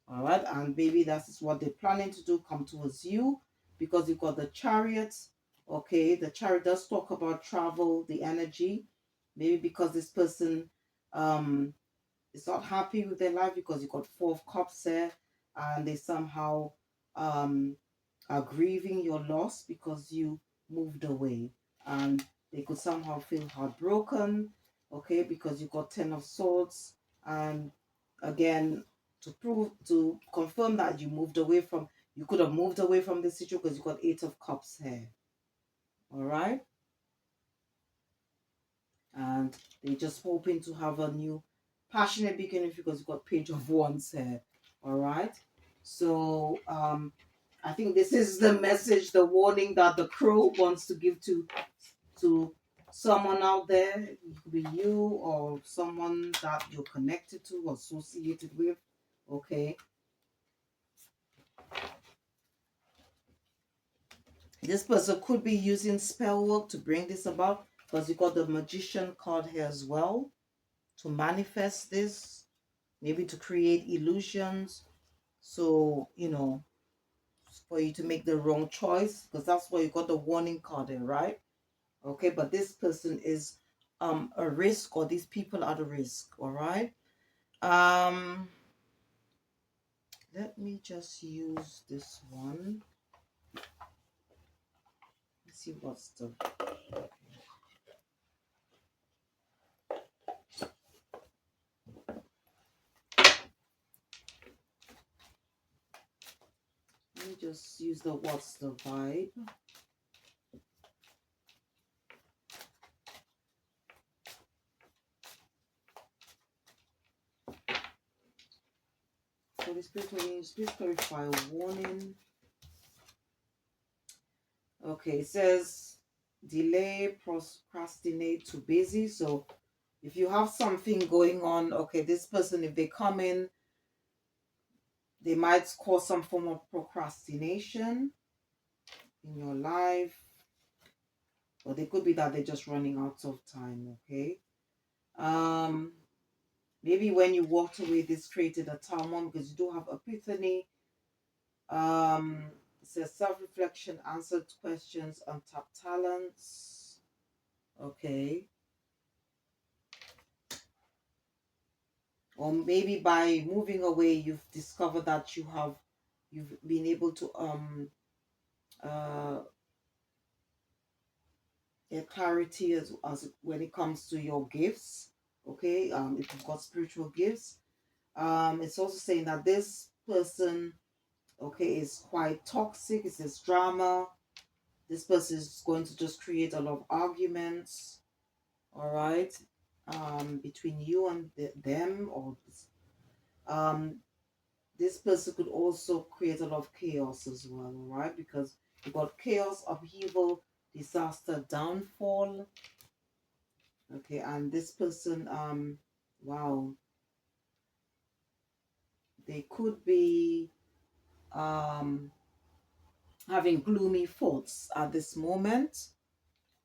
All right, and maybe that's what they're planning to do, come towards you, because you've got the Chariot. Okay, the Chariot does talk about travel, the energy. Maybe because this person um is not happy with their life, because you've got Four of Cups there, and they somehow um are grieving your loss because you moved away, and they could somehow feel heartbroken. Okay, because you got Ten of Swords, and again, to confirm that you could have moved away from this situation, because you got Eight of Cups here. All right, and they're just hoping to have a new passionate beginning, because you got Page of Wands here. All right, so I think this is the message, the warning that the crow wants to give to someone out there. It could be you, or someone that you're connected to, associated with. Okay, this person could be using spell work to bring this about, because you got the Magician card here as well, to manifest this, maybe to create illusions. So, for you to make the wrong choice, because that's why you got the warning card there, right? Okay, but this person is a risk, or these people are the risk. All right. um Let me just use this one. Let's see what's the, let me just use the what's the vibe. So the spirit clarify warning. Okay, it says delay, procrastinate, too busy. So if you have something going on, okay, this person, if they come in, they might cause some form of procrastination in your life, or they could be that they're just running out of time. Okay, um maybe when you walked away, this created a time, because you do have epiphany. It says self-reflection, answered questions, untapped talents. Okay, or maybe by moving away, you've discovered that you've been able to uh get clarity as when it comes to your gifts. Okay, if you've got spiritual gifts. It's also saying that this person, okay, is quite toxic. It says drama. This person is going to just create a lot of arguments. All right, between you and them, or um this person could also create a lot of chaos as well. All right, because you got chaos, upheaval, disaster, downfall. Okay, and this person, wow, they could be um having gloomy thoughts at this moment.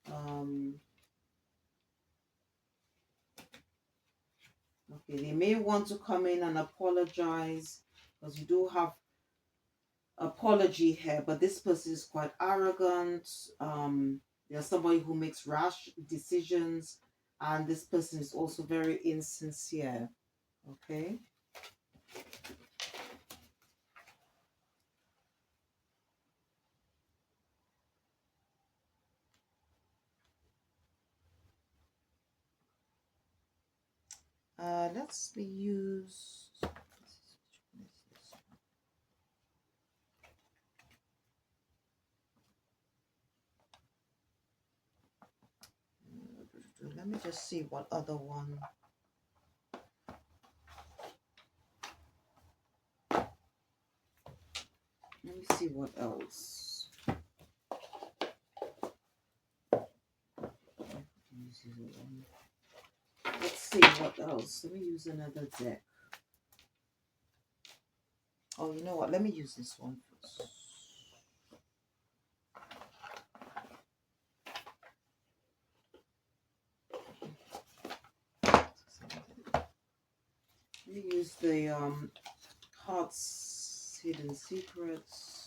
um okay, they may want to come in and apologize, because you do have apology here, but this person is quite arrogant. There's somebody who makes rash decisions, and this person is also very insincere. Okay, Let's use. Let me just see what other one. Let me see what else. Let's see what else. Let me use another deck. Oh, you know what? Let me use this one first. Let me use the Heart's Hidden Secrets.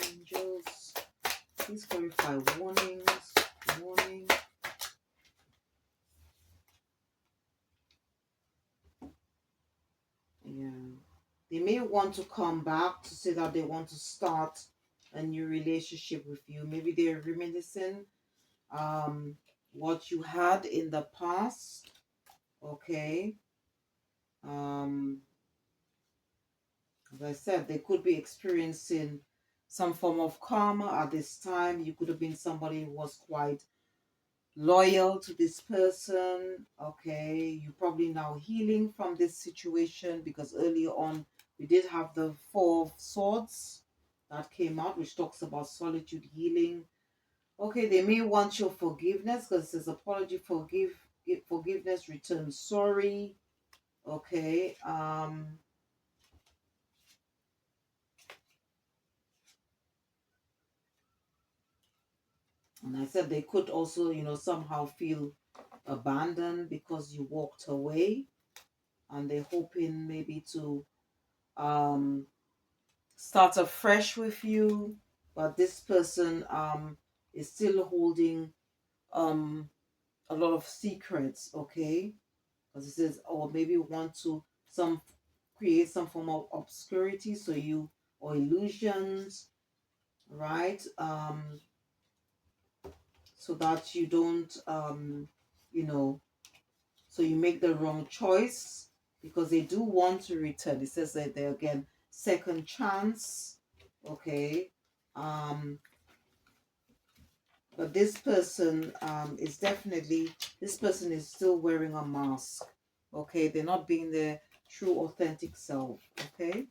Angels, please clarify warnings. Warning. Yeah. They may want to come back to say that they want to start a new relationship with you. Maybe they're reminiscing what you had in the past. Okay. As I said, they could be experiencing some form of karma at this time. You could have been somebody who was quite loyal to this person. Okay, you're probably now healing from this situation, because earlier on we did have the Four of Swords that came out, which talks about solitude, healing. Okay, they may want your forgiveness, because it says apology, forgiveness, return sorry. Okay. And I said they could also, somehow feel abandoned because you walked away, and they're hoping maybe to start afresh with you. But this person is still holding a lot of secrets, okay? Because it says, or maybe want to some create some form of obscurity, so you, or illusions, right? So that you don't you know so you make the wrong choice, because they do want to return. It says that they're, again, second chance. Okay. But this person this person is still wearing a mask. Okay, they're not being their true authentic self. Okay.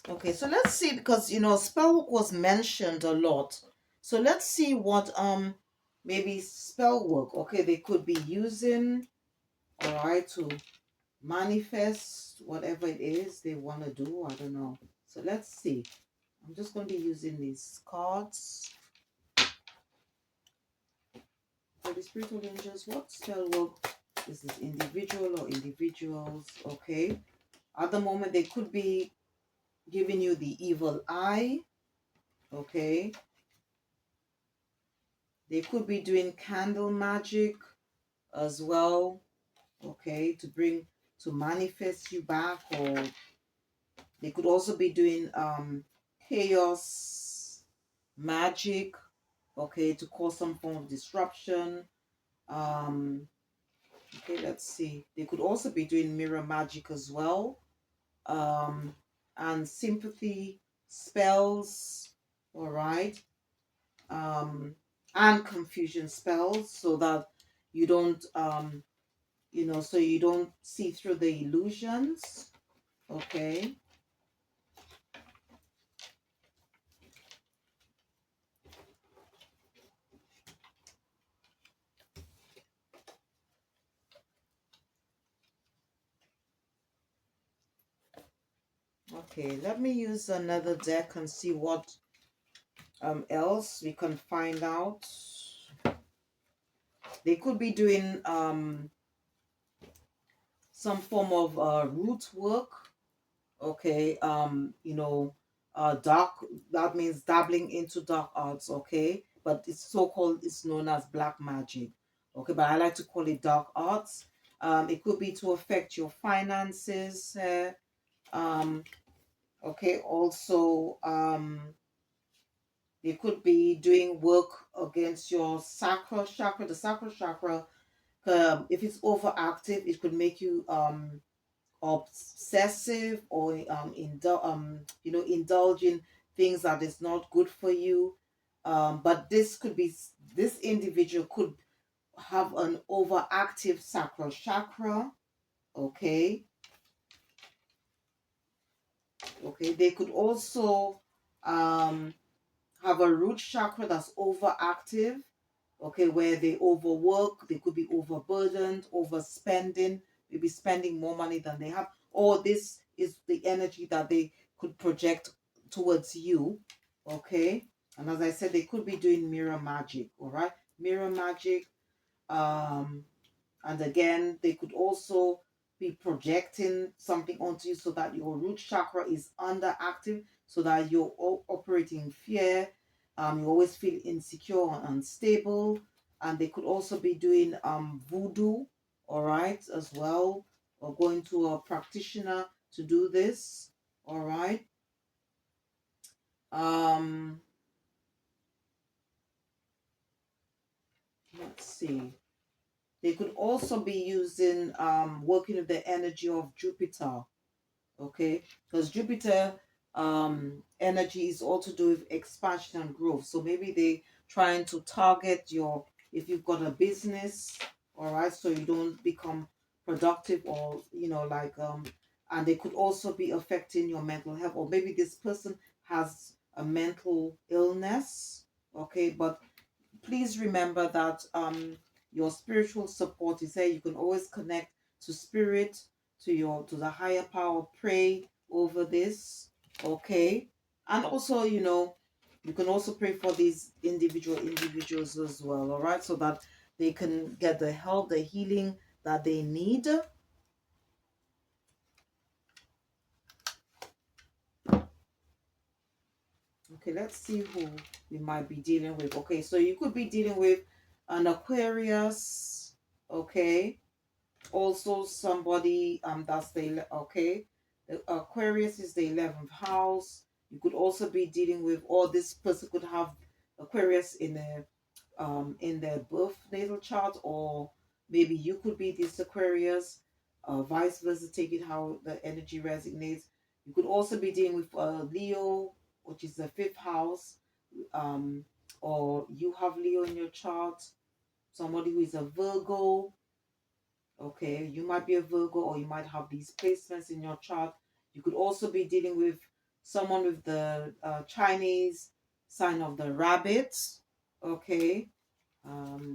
Okay, so let's see, because spell work was mentioned a lot. So let's see what maybe spell work, okay, they could be using, all right, to manifest whatever it is they want to do. I don't know. So let's see. I'm just going to be using these cards. For the spiritual angels, what spell work is this individual or individuals? Okay. At the moment, they could be giving you the evil eye. Okay. They could be doing candle magic as well. Okay. To manifest you back, or they could also be doing chaos magic, okay, to cause some form of disruption. Okay, let's see. They could also be doing mirror magic as well, and sympathy spells, all right, and confusion spells, so that you don't, so you don't see through the illusions. Okay. Okay, let me use another deck and see what else we can find out. They could be doing some form of root work, okay, dark, that means dabbling into dark arts, okay, but it's so-called, it's known as black magic, okay, but I like to call it dark arts. It could be to affect your finances, um, okay, also, they could be doing work against your sacral chakra, the sacral chakra. If it's overactive, it could make you obsessive, or indulging things that is not good for you. But this individual could have an overactive sacral chakra. Okay, okay. They could also have a root chakra that's overactive. Okay, where they overwork, they could be overburdened, overspending, maybe spending more money than they have, or this is the energy that they could project towards you. Okay, and as I said, they could be doing mirror magic. All right, mirror magic. um and again, they could also be projecting something onto you so that your root chakra is underactive, so that you're operating in fear. You always feel insecure and unstable. And they could also be doing voodoo, all right, as well, or going to a practitioner to do this, all right. Um, let's see. They could also be using working with the energy of Jupiter. Okay, because Jupiter energy is all to do with expansion and growth. So maybe they trying to target your, if you've got a business, all right, so you don't become productive, or and they could also be affecting your mental health, or maybe this person has a mental illness. Okay, but please remember that your spiritual support is there. You can always connect to spirit, to the higher power, pray over this. Okay, and also, you can also pray for these individuals as well, all right, so that they can get the help, the healing that they need. Okay, let's see who we might be dealing with. Okay, so you could be dealing with an Aquarius. Okay, also somebody that's okay, the Aquarius is the 11th house. You could also be dealing with, or this person could have Aquarius in their birth natal chart, or maybe you could be this Aquarius, vice versa, take it how the energy resonates. You could also be dealing with Leo, which is the 5th house, um or you have Leo in your chart, somebody who is a Virgo. Okay, you might be a Virgo, or you might have these placements in your chart. You could also be dealing with someone with the Chinese sign of the rabbit. Okay. Um,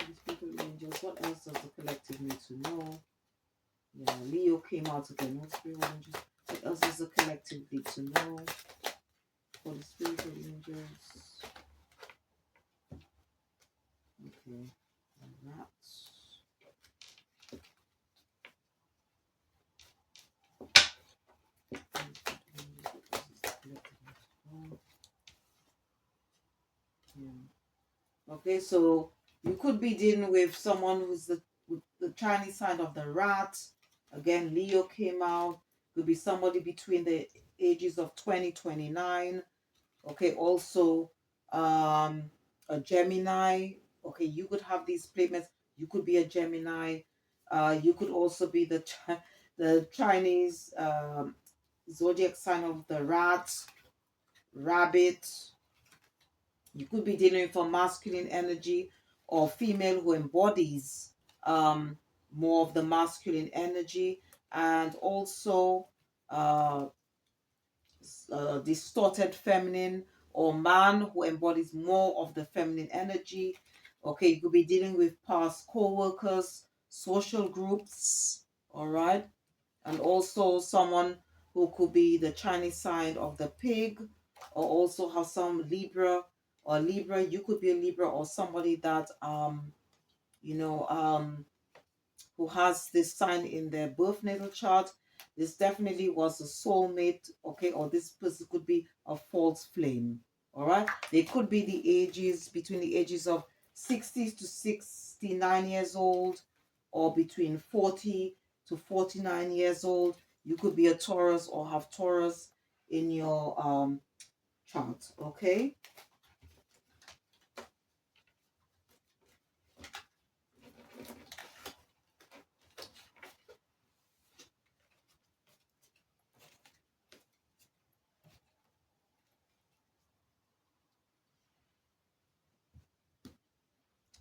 these people, angels, what else does the collective need to know? Yeah, Leo came out again. What else does the collective need to know for the spiritual angels? Okay, and that's. Yeah. Okay, so you could be dealing with someone who's with the Chinese side of the rat. Again, Leo came out. Could be somebody between the ages of 20-29. Okay, also a Gemini. Okay, you could have these placements. You could be a Gemini. You could also be the Chinese zodiac sign of the rat, rabbit. You could be dealing with a masculine energy, or female who embodies um, more of the masculine energy, and also uh, distorted feminine, or man who embodies more of the feminine energy. Okay, you could be dealing with past co-workers, social groups, all right, and also someone who could be the Chinese side of the pig, or also have some Libra or Libra. You could be a Libra, or somebody that you know who has this sign in their birth natal chart. This definitely was a soulmate, okay, or this person could be a false flame. All right, they could be the ages between the ages of 60 to 69 years old, or between 40 to 49 years old. You could be a Taurus or have Taurus in your chart, okay?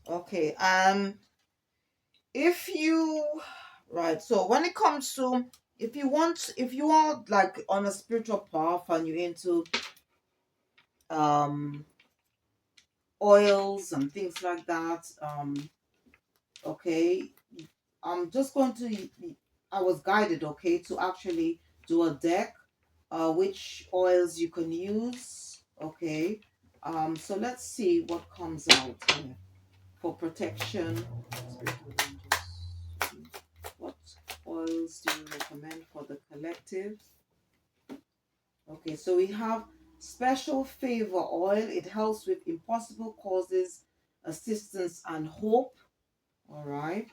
Okay, if you, right, so when it comes to, if you are like on a spiritual path and you're into um oils and things like that, okay, I'm just going to, I was guided, okay, to actually do a deck, which oils you can use, okay. So let's see what comes out here for protection. Spiritual angels, what oils do you recommend for the collective? Okay, so we have special favor oil. It helps with impossible causes, assistance, and hope. All right.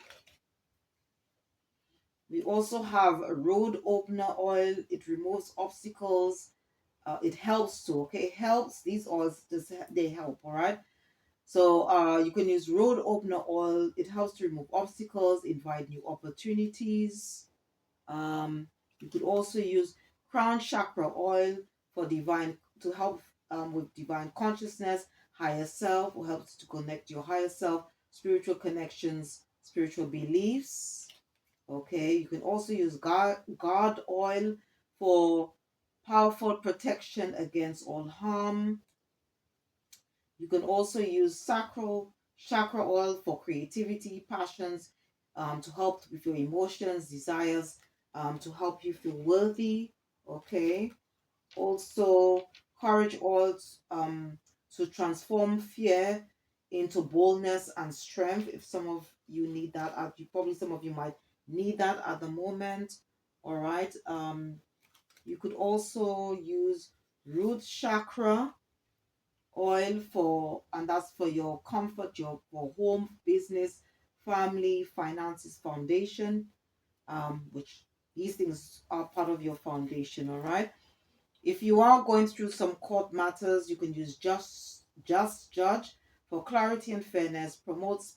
We also have a road opener oil. It removes obstacles. It helps to, okay, it helps. These oils, they help, all right? So you can use road opener oil. It helps to remove obstacles, invite new opportunities. Um, you could also use crown chakra oil for divine, to help with divine consciousness, higher self, or helps to connect your higher self, spiritual connections, spiritual beliefs. Okay, you can also use guard oil for powerful protection against all harm. You can also use sacral chakra oil for creativity, passions, to help with your emotions, desires, to help you feel worthy. Okay. Also, courage oils to transform fear into boldness and strength. If some of you need that, you probably some of you might need that at the moment. All right. You could also use root chakra oil for, and that's for your comfort, your for home, business, family, finances, foundation, which these things are part of your foundation. All right. If you are going through some court matters, you can use just judge for clarity and fairness, promotes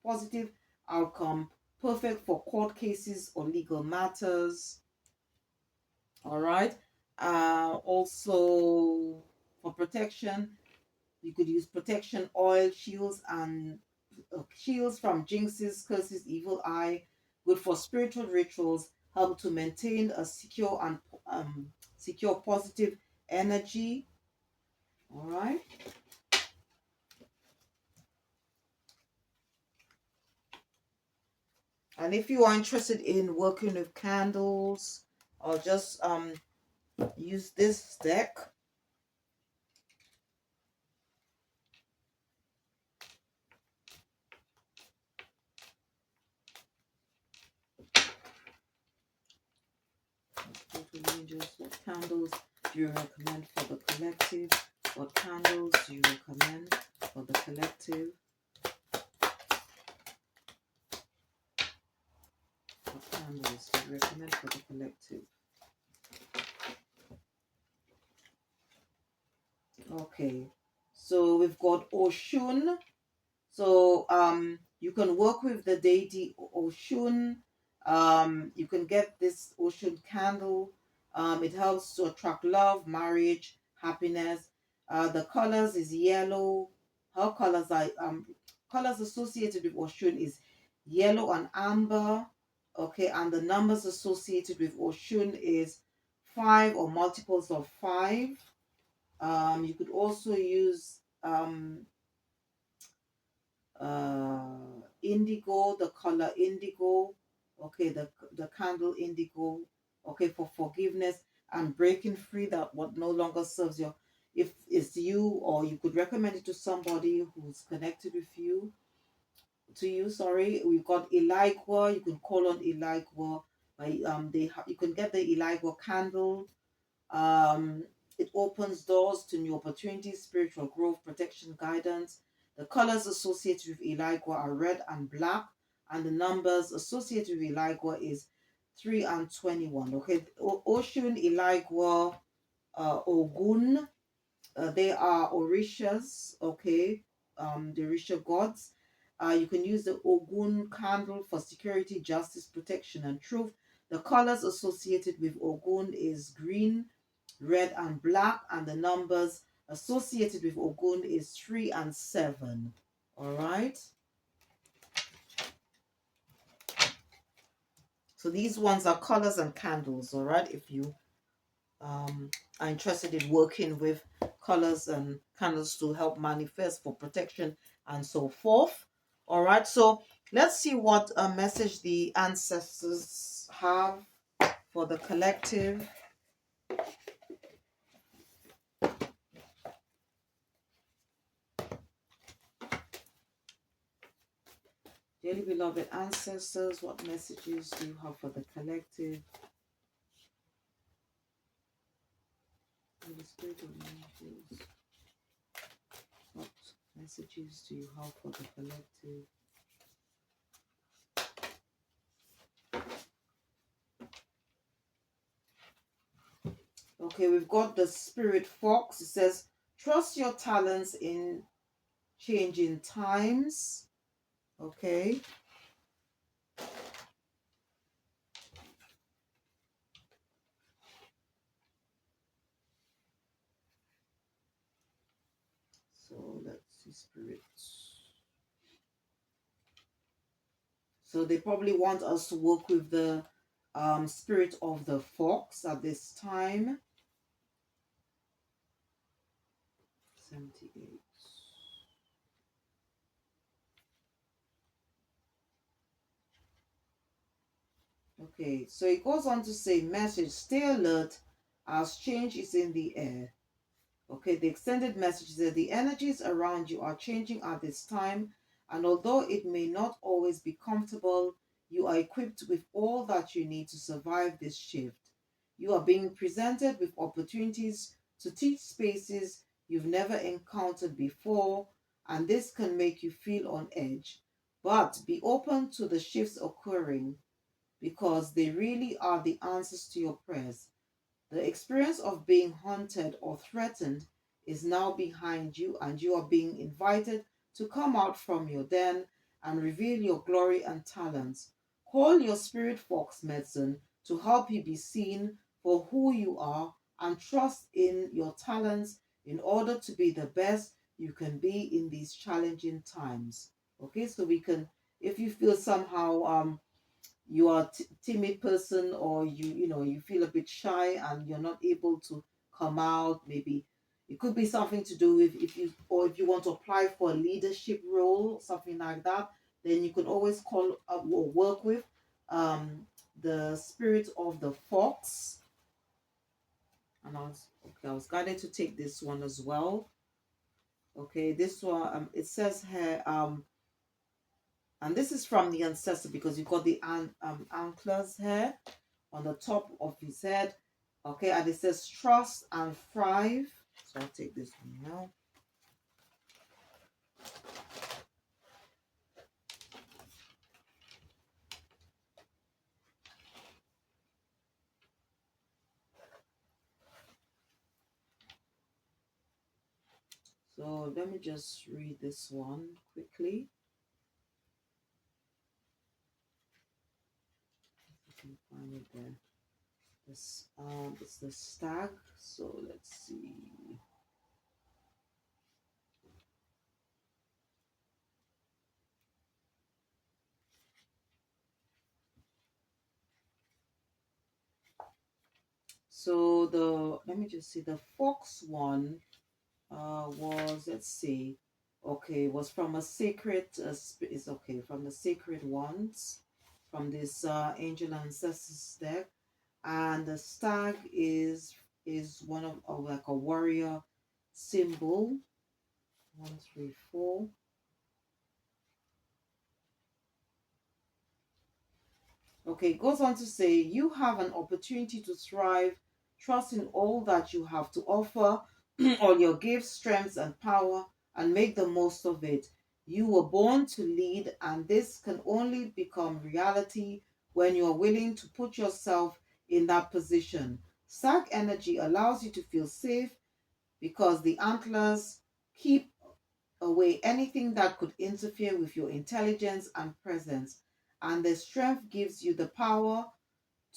positive outcome, perfect for court cases or legal matters. All right. Also for protection, you could use protection oil, shields from jinxes, curses, evil eye. Good for spiritual rituals. Help to maintain a secure and secure positive energy. All right. And if you are interested in working with candles, or just use this deck. What candles do you recommend for the collective? What candles do you recommend for the collective? What candles do you recommend for the collective? Okay, so we've got Oshun. So you can work with the deity Oshun. You can get this Oshun candle. It helps to attract love, marriage, happiness. The colors is yellow. Her colors are colors associated with Oshun is yellow and amber. Okay, and the numbers associated with Oshun is 5 or multiples of 5. You could also use indigo, the color indigo. Okay, the candle indigo. Okay, for forgiveness and breaking free that what no longer serves you. if it's you, or you could recommend it to somebody who's connected with you, to you, sorry. We've got Eligua. You can call on Eligua. You can get the Eligua candle. um, it opens doors to new opportunities, spiritual growth, protection, guidance. The colors associated with Eligua are red and black, and the numbers associated with Eligua is 3 and 21. Okay, Ocean, Eligua, Ogun, they are Orishas, okay, the Orisha gods. You can use the Ogun candle for security, justice, protection, and truth. The colors associated with Ogun is green, red, and black, and the numbers associated with Ogun is 3 and 7. All right. So these ones are colors and candles. All right. If you are interested in working with colors and candles to help manifest for protection and so forth. All right. So let's see what a message the ancestors have for the collective. Dearly beloved ancestors, what messages do you have for the collective? The spirit of angels, what messages do you have for the collective? Okay, we've got the spirit fox. It says, trust your talents in changing times. Okay. So let's see, spirit. So they probably want us to work with the spirit of the fox at this time. 78. Okay, so it goes on to say, message, stay alert as change is in the air. Okay, the extended message is that the energies around you are changing at this time, and although it may not always be comfortable, you are equipped with all that you need to survive this shift. You are being presented with opportunities to teach spaces you've never encountered before, and this can make you feel on edge. But be open to the shifts occurring because they really are the answers to your prayers. The experience of being haunted or threatened is now behind you, and you are being invited to come out from your den and reveal your glory and talents. Call your spirit fox medicine to help you be seen for who you are and trust in your talents in order to be the best you can be in these challenging times. Okay, so we can, if you feel somehow you are a timid person, or you feel a bit shy and you're not able to come out, maybe it could be something to do with if you want to apply for a leadership role, something like that, then you can always call up or work with the spirit of the fox. And I was guided to take this one as well. Okay, this one, it says here, and this is from the ancestor, because you've got the antlers here on the top of his head. Okay, and it says trust and thrive. So I'll take this one now. So let me just read this one quickly. If you can find it there. This it's the stag. So let's see. So let me just see, the fox one was, let's see, okay, was from a sacred is okay, from the sacred ones, from this angel ancestors deck. And the stag is one of like a warrior symbol. 1, 3, 4. Okay, it goes on to say, you have an opportunity to thrive, trust in all that you have to offer, all your gifts, strengths, and power, and make the most of it. You were born to lead, and this can only become reality when you are willing to put yourself in that position. Stag energy allows you to feel safe because the antlers keep away anything that could interfere with your intelligence and presence. And the strength gives you the power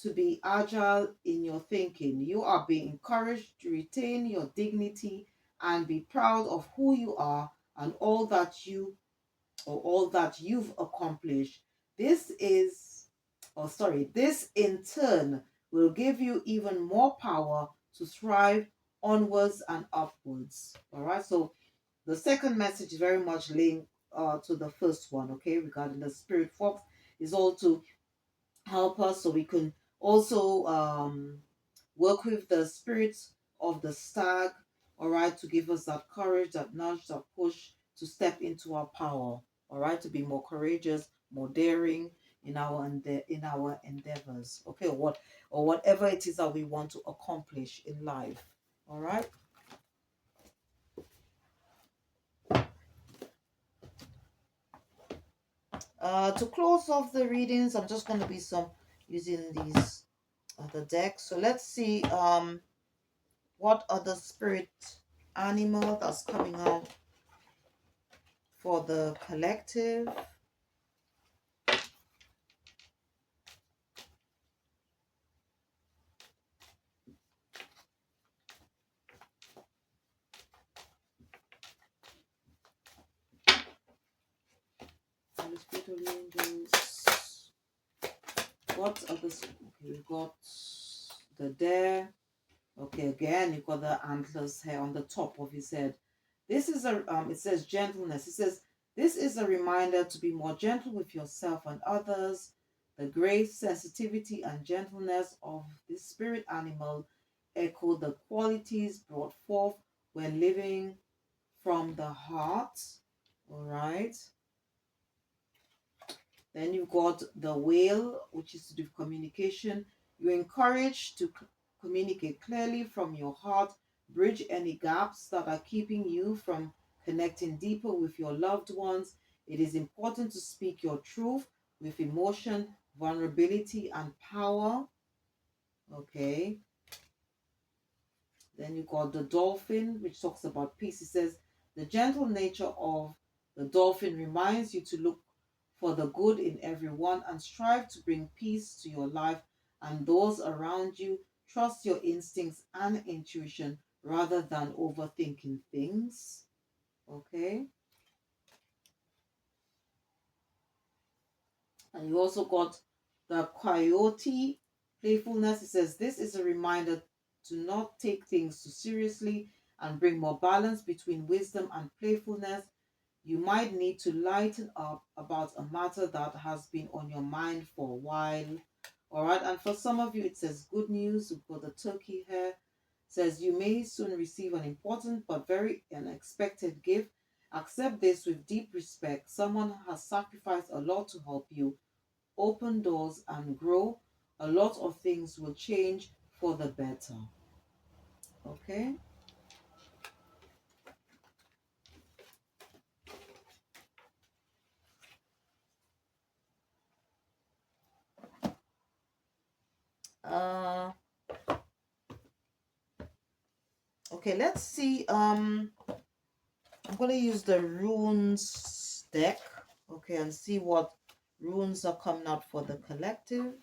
to be agile in your thinking. You are being encouraged to retain your dignity and be proud of who you are and all that you've accomplished. This in turn will give you even more power to thrive onwards and upwards. All right, so the second message is very much linked to the first one, okay, regarding the spirit fox, is all to help us so we can also work with the spirits of the stag, all right, to give us that courage, that nudge, that push to step into our power, all right, to be more courageous, more daring in our endeavors, okay, or whatever it is that we want to accomplish in life, all right. To close off the readings, I'm just going to be using these other decks. So let's see what other spirit animal that's coming out for the collective. And the spirit of the angels. What other? Okay, we got the dare. Okay, again, you've got the antlers here on the top of his head. This is it says gentleness. It says, this is a reminder to be more gentle with yourself and others. The grace, sensitivity, and gentleness of this spirit animal echo the qualities brought forth when living from the heart. All right. Then you've got the whale, which is to do with communication. You're encouraged to communicate clearly from your heart, bridge any gaps that are keeping you from connecting deeper with your loved ones. It is important to speak your truth with emotion, vulnerability, and power. Okay. Then you got the dolphin, which talks about peace. It says, the gentle nature of the dolphin reminds you to look for the good in everyone and strive to bring peace to your life and those around you. Trust your instincts and intuition rather than overthinking things. Okay. And you also got the coyote, playfulness. It says, this is a reminder to not take things too seriously and bring more balance between wisdom and playfulness. You might need to lighten up about a matter that has been on your mind for a while. All right, and for some of you, it says good news. We've got the turkey here. It says, you may soon receive an important but very unexpected gift. Accept this with deep respect. Someone has sacrificed a lot to help you. Open doors and grow. A lot of things will change for the better. Okay. Okay, let's see. I'm gonna use the runes deck, okay, and see what runes are coming out for the collective.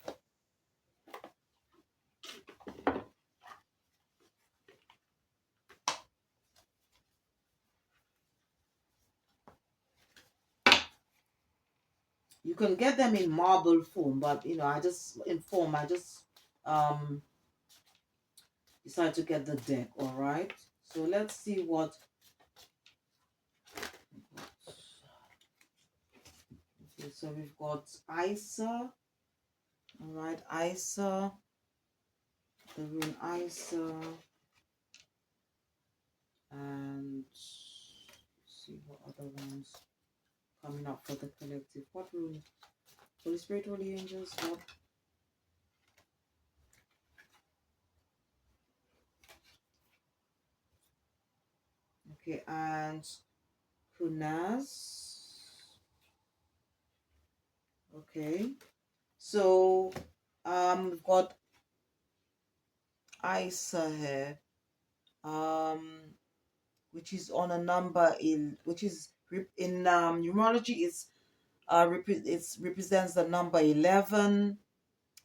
You can get them in marble form, but I just decided to get the deck. All right, so let's see what. Okay, so we've got Isa. All right, Isa, the rune Isa, And see what other ones coming up for the collective. What rune? Holy Spirit, Holy Angels, what? Okay, and Kunaz. Okay, so we've got Isa here, which is on a number in which is in numerology is it represents the number 11.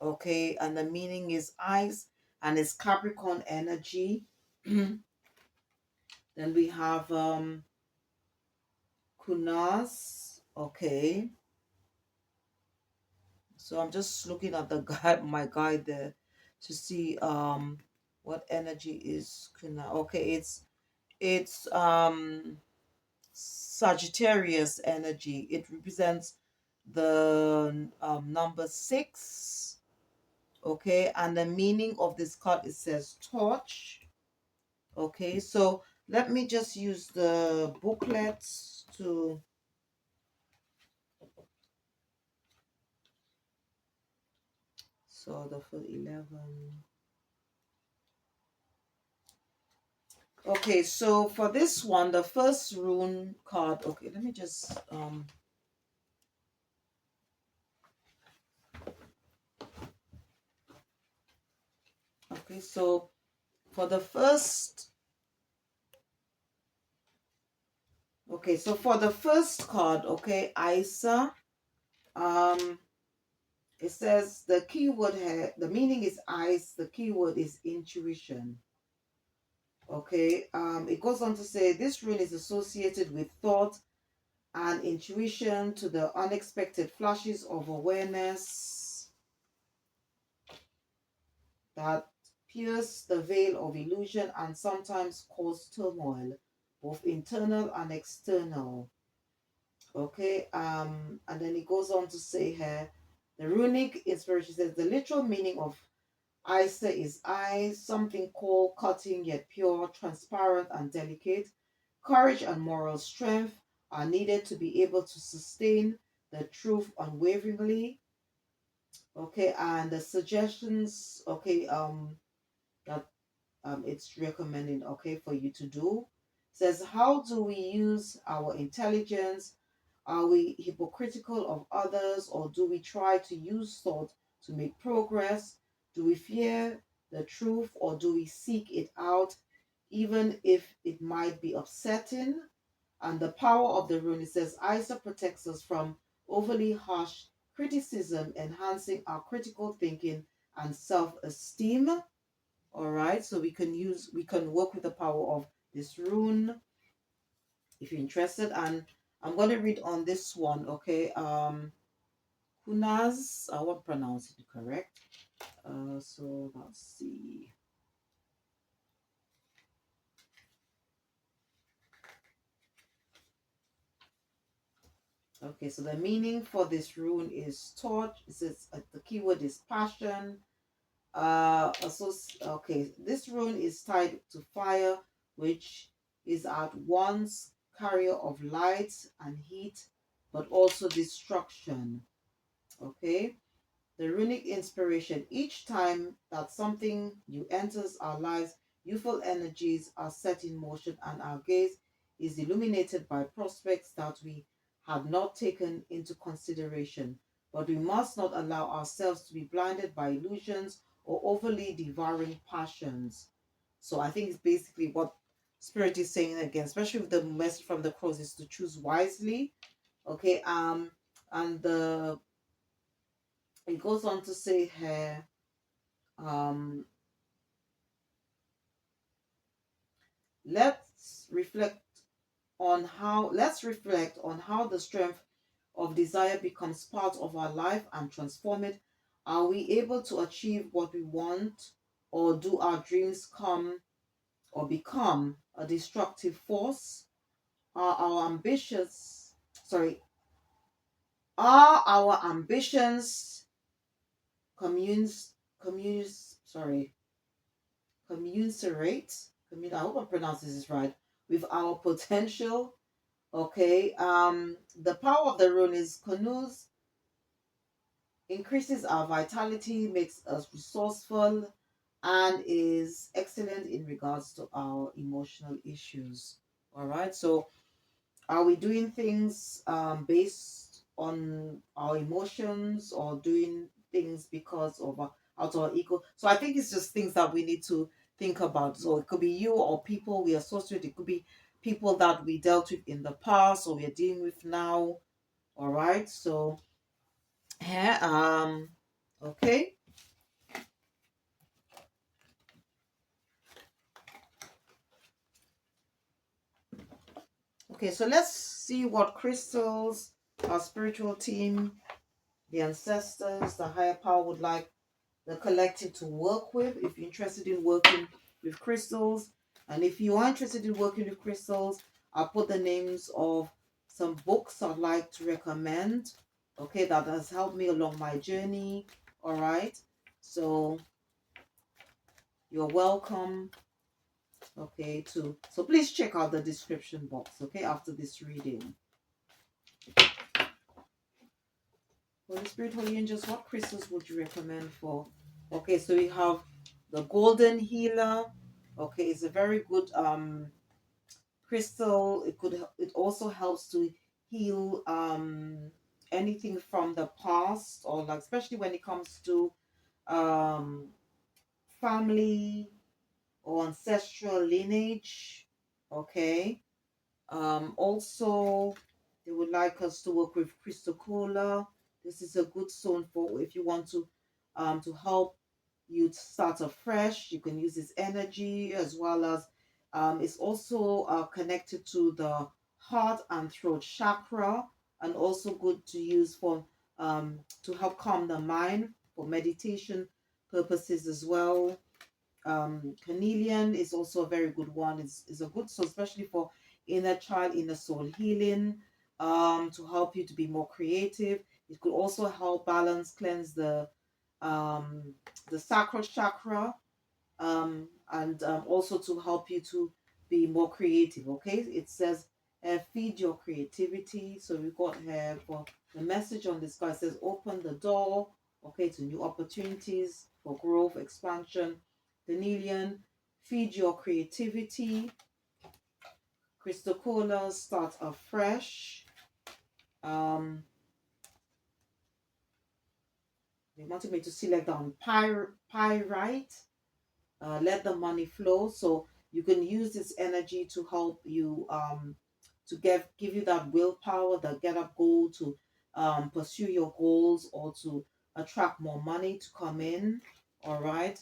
Okay, and the meaning is ice, and it's Capricorn energy. Then we have Kunaz. Okay, so I'm just looking at the guide, my guide there, to see what energy is Kunaz. Okay, it's Sagittarius energy. It represents the number 6. Okay, and the meaning of this card, it says torch. Okay, so let me just use the booklets to so the full 11. Okay, so for this one, the first rune card. Okay, let me just okay, so for the first okay, so for the first card, okay, Isa, it says the keyword here, the meaning is ice, the keyword is intuition. Okay, it goes on to say this rune is associated with thought and intuition, to the unexpected flashes of awareness that pierce the veil of illusion and sometimes cause turmoil, both internal and external. Okay, and then it goes on to say here, the runic inspiration says the literal meaning of Isa is eyes, something cold, cutting yet pure, transparent and delicate. Courage and moral strength are needed to be able to sustain the truth unwaveringly. Okay, and the suggestions, okay, that it's recommending, okay, for you to do says, how do we use our intelligence? Are we hypocritical of others, or do we try to use thought to make progress? Do we fear the truth, or do we seek it out even if it might be upsetting? And the power of the rune, it says Isa protects us from overly harsh criticism, enhancing our critical thinking and self-esteem. All right, so we can work with the power of this rune if you're interested. And I'm going to read on this one. Okay, Kunaz, I won't pronounce it correct. So let's see. Okay, so the meaning for this rune is torch. It says the keyword is passion. Okay, this rune is tied to fire, which is at once carrier of light and heat, but also destruction. Okay, the runic inspiration. Each time that something new enters our lives, youthful energies are set in motion and our gaze is illuminated by prospects that we had not taken into consideration. But we must not allow ourselves to be blinded by illusions or overly devouring passions. So I think it's basically what Spirit is saying again, especially with the message from the cross, is to choose wisely. Okay, and the it goes on to say here, um, let's reflect reflect on how the strength of desire becomes part of our life and transform it. Are we able to achieve what we want, or do our dreams come or become a destructive force? Are our ambitions sorry are our ambitions communes communes sorry commiserate, I hope I'm pronouncing this right, with our potential. Okay, the power of the rune is canoes, increases our vitality, makes us resourceful, and is excellent in regards to our emotional issues. All right, so are we doing things based on our emotions, or doing things because of out of our ego? So I think it's just things that we need to think about. So it could be you or people we associate. It could be people that we dealt with in the past or we're dealing with now. All right. So here, okay. Okay, so let's see what crystals our spiritual team, the ancestors, the higher power would like the collective to work with. If you're interested in working with crystals, and if you are interested in working with crystals, I'll put the names of some books I'd like to recommend. Okay, that has helped me along my journey. All right, so you're welcome. Okay, so please check out the description box. Okay, after this reading. Holy Spirit, Holy Angels, what crystals would you recommend for? Okay, so we have the Golden Healer. Okay, it's a very good crystal. It also helps to heal anything from the past, or like especially when it comes to um family or ancestral lineage. Okay. Also, they would like us to work with crystal cola. This is a good stone for if you want to help you to start afresh. You can use this energy, as well as it's also connected to the heart and throat chakra, and also good to use for to help calm the mind for meditation purposes as well. Carnelian is also a very good one. It's a good soul, especially for inner child, inner soul healing, to help you to be more creative. It could also help balance, cleanse the sacral chakra, and also to help you to be more creative. Okay, it says feed your creativity. So we got here for the message on this guy. It says open the door, okay, to new opportunities for growth, expansion. Danelian, feed your creativity. Crystal Cola, start afresh. um they wanted me to select on pyrite. Let the money flow. So you can use this energy to help you to give you that willpower, that get up goal to pursue your goals, or to attract more money to come in. All right.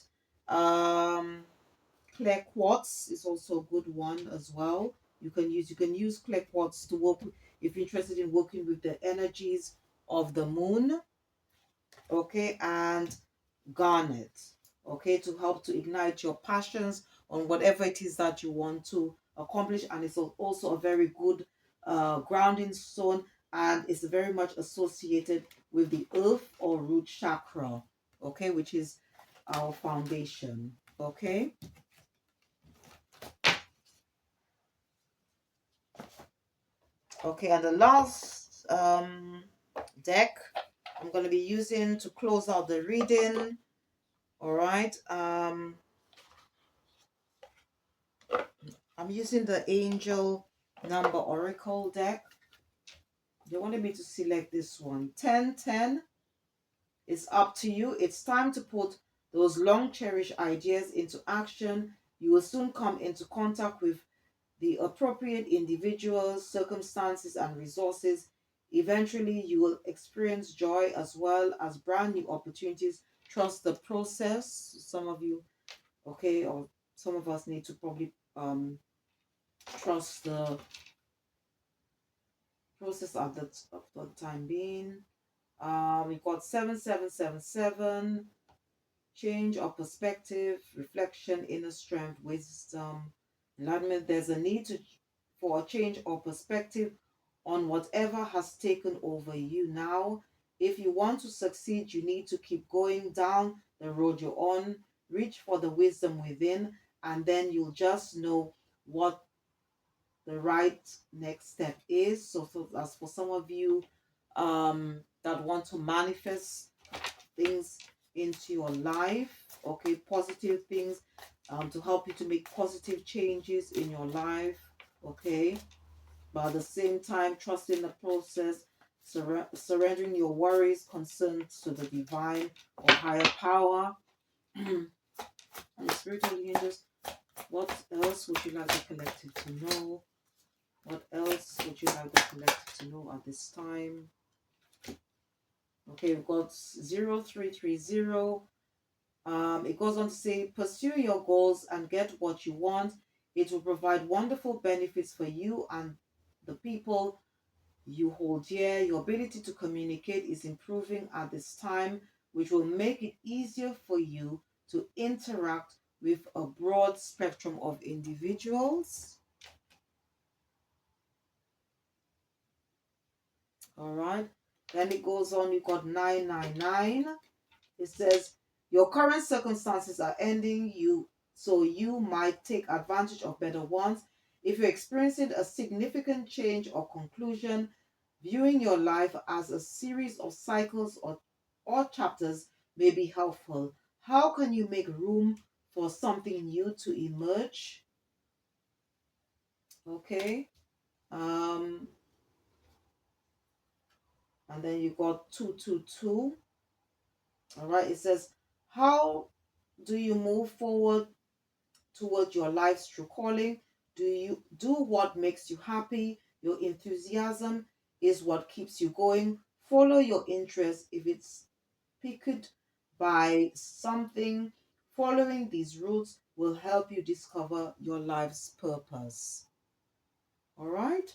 Clear quartz is also a good one as well. You can use clear quartz to work if you're interested in working with the energies of the moon. Okay, and garnet, okay, to help to ignite your passions on whatever it is that you want to accomplish. And it's also a very good grounding stone, and it's very much associated with the earth or root chakra, okay, which is our foundation. Okay, okay, and the last deck I'm going to be using to close out the reading. All right, I'm using the Angel Number Oracle deck. They wanted me to select this one. 1010. It's up to you. It's time to put those long cherished ideas into action. You will soon come into contact with the appropriate individuals, circumstances, and resources. Eventually, you will experience joy as well as brand new opportunities. Trust the process. Some of you, okay, or some of us need to probably trust the process of the time being. We got 7777, change of perspective, reflection, inner strength, wisdom, enlightenment. There's a need for a change of perspective on whatever has taken over you now. If you want to succeed, you need to keep going down the road you're on, reach for the wisdom within, and then you'll just know what the right next step is. So as for some of you that want to manifest things into your life, okay, positive things, to help you to make positive changes in your life, okay, but at the same time trusting the process, surrendering your worries, concerns to the divine or higher power. And spiritual angels, what else would you like the collective to know? What else would you like the collective to know at this time? Okay, we've got 0330. It goes on to say, pursue your goals and get what you want. It will provide wonderful benefits for you and the people you hold dear. Your ability to communicate is improving at this time, which will make it easier for you to interact with a broad spectrum of individuals. All right. Then it goes on, you got 999. It says, your current circumstances are ending you, so you might take advantage of better ones. If you're experiencing a significant change or conclusion, viewing your life as a series of cycles or chapters may be helpful. How can you make room for something new to emerge? Okay. Um, and then you got 222. All right. It says, how do you move forward towards your life's true calling? Do you do what makes you happy? Your enthusiasm is what keeps you going. Follow your interest. If it's piqued by something, following these routes will help you discover your life's purpose. All right.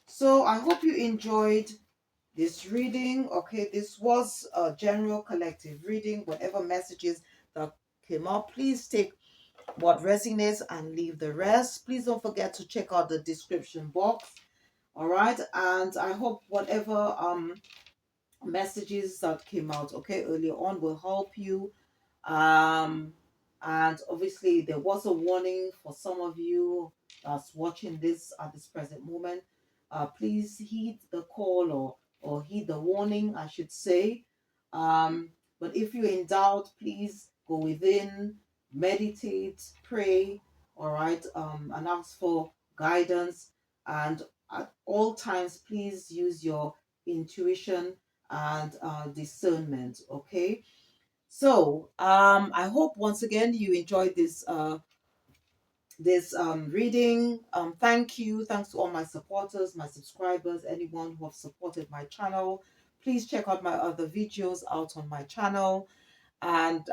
So I hope you enjoyed this reading. Okay, this was a general collective reading. Whatever messages that came up, please take what resonates and leave the rest. Please don't forget to check out the description box. All right, and I hope whatever messages that came out, okay, earlier on will help you. um and obviously there was a warning for some of you that's watching this at this present moment. Please heed the call, or heed the warning, I should say. But if you're in doubt, please go within, meditate, pray, all right, and ask for guidance. And at all times, please use your intuition and discernment. Okay. So I hope once again you enjoyed this reading. Thank you. Thanks to all my supporters, my subscribers, anyone who have supported my channel. Please check out my other videos out on my channel. And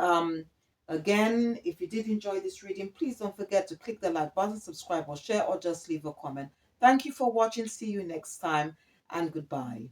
again, if you did enjoy this reading, please don't forget to click the like button, subscribe or share, or just leave a comment. Thank you for watching. See you next time, and goodbye.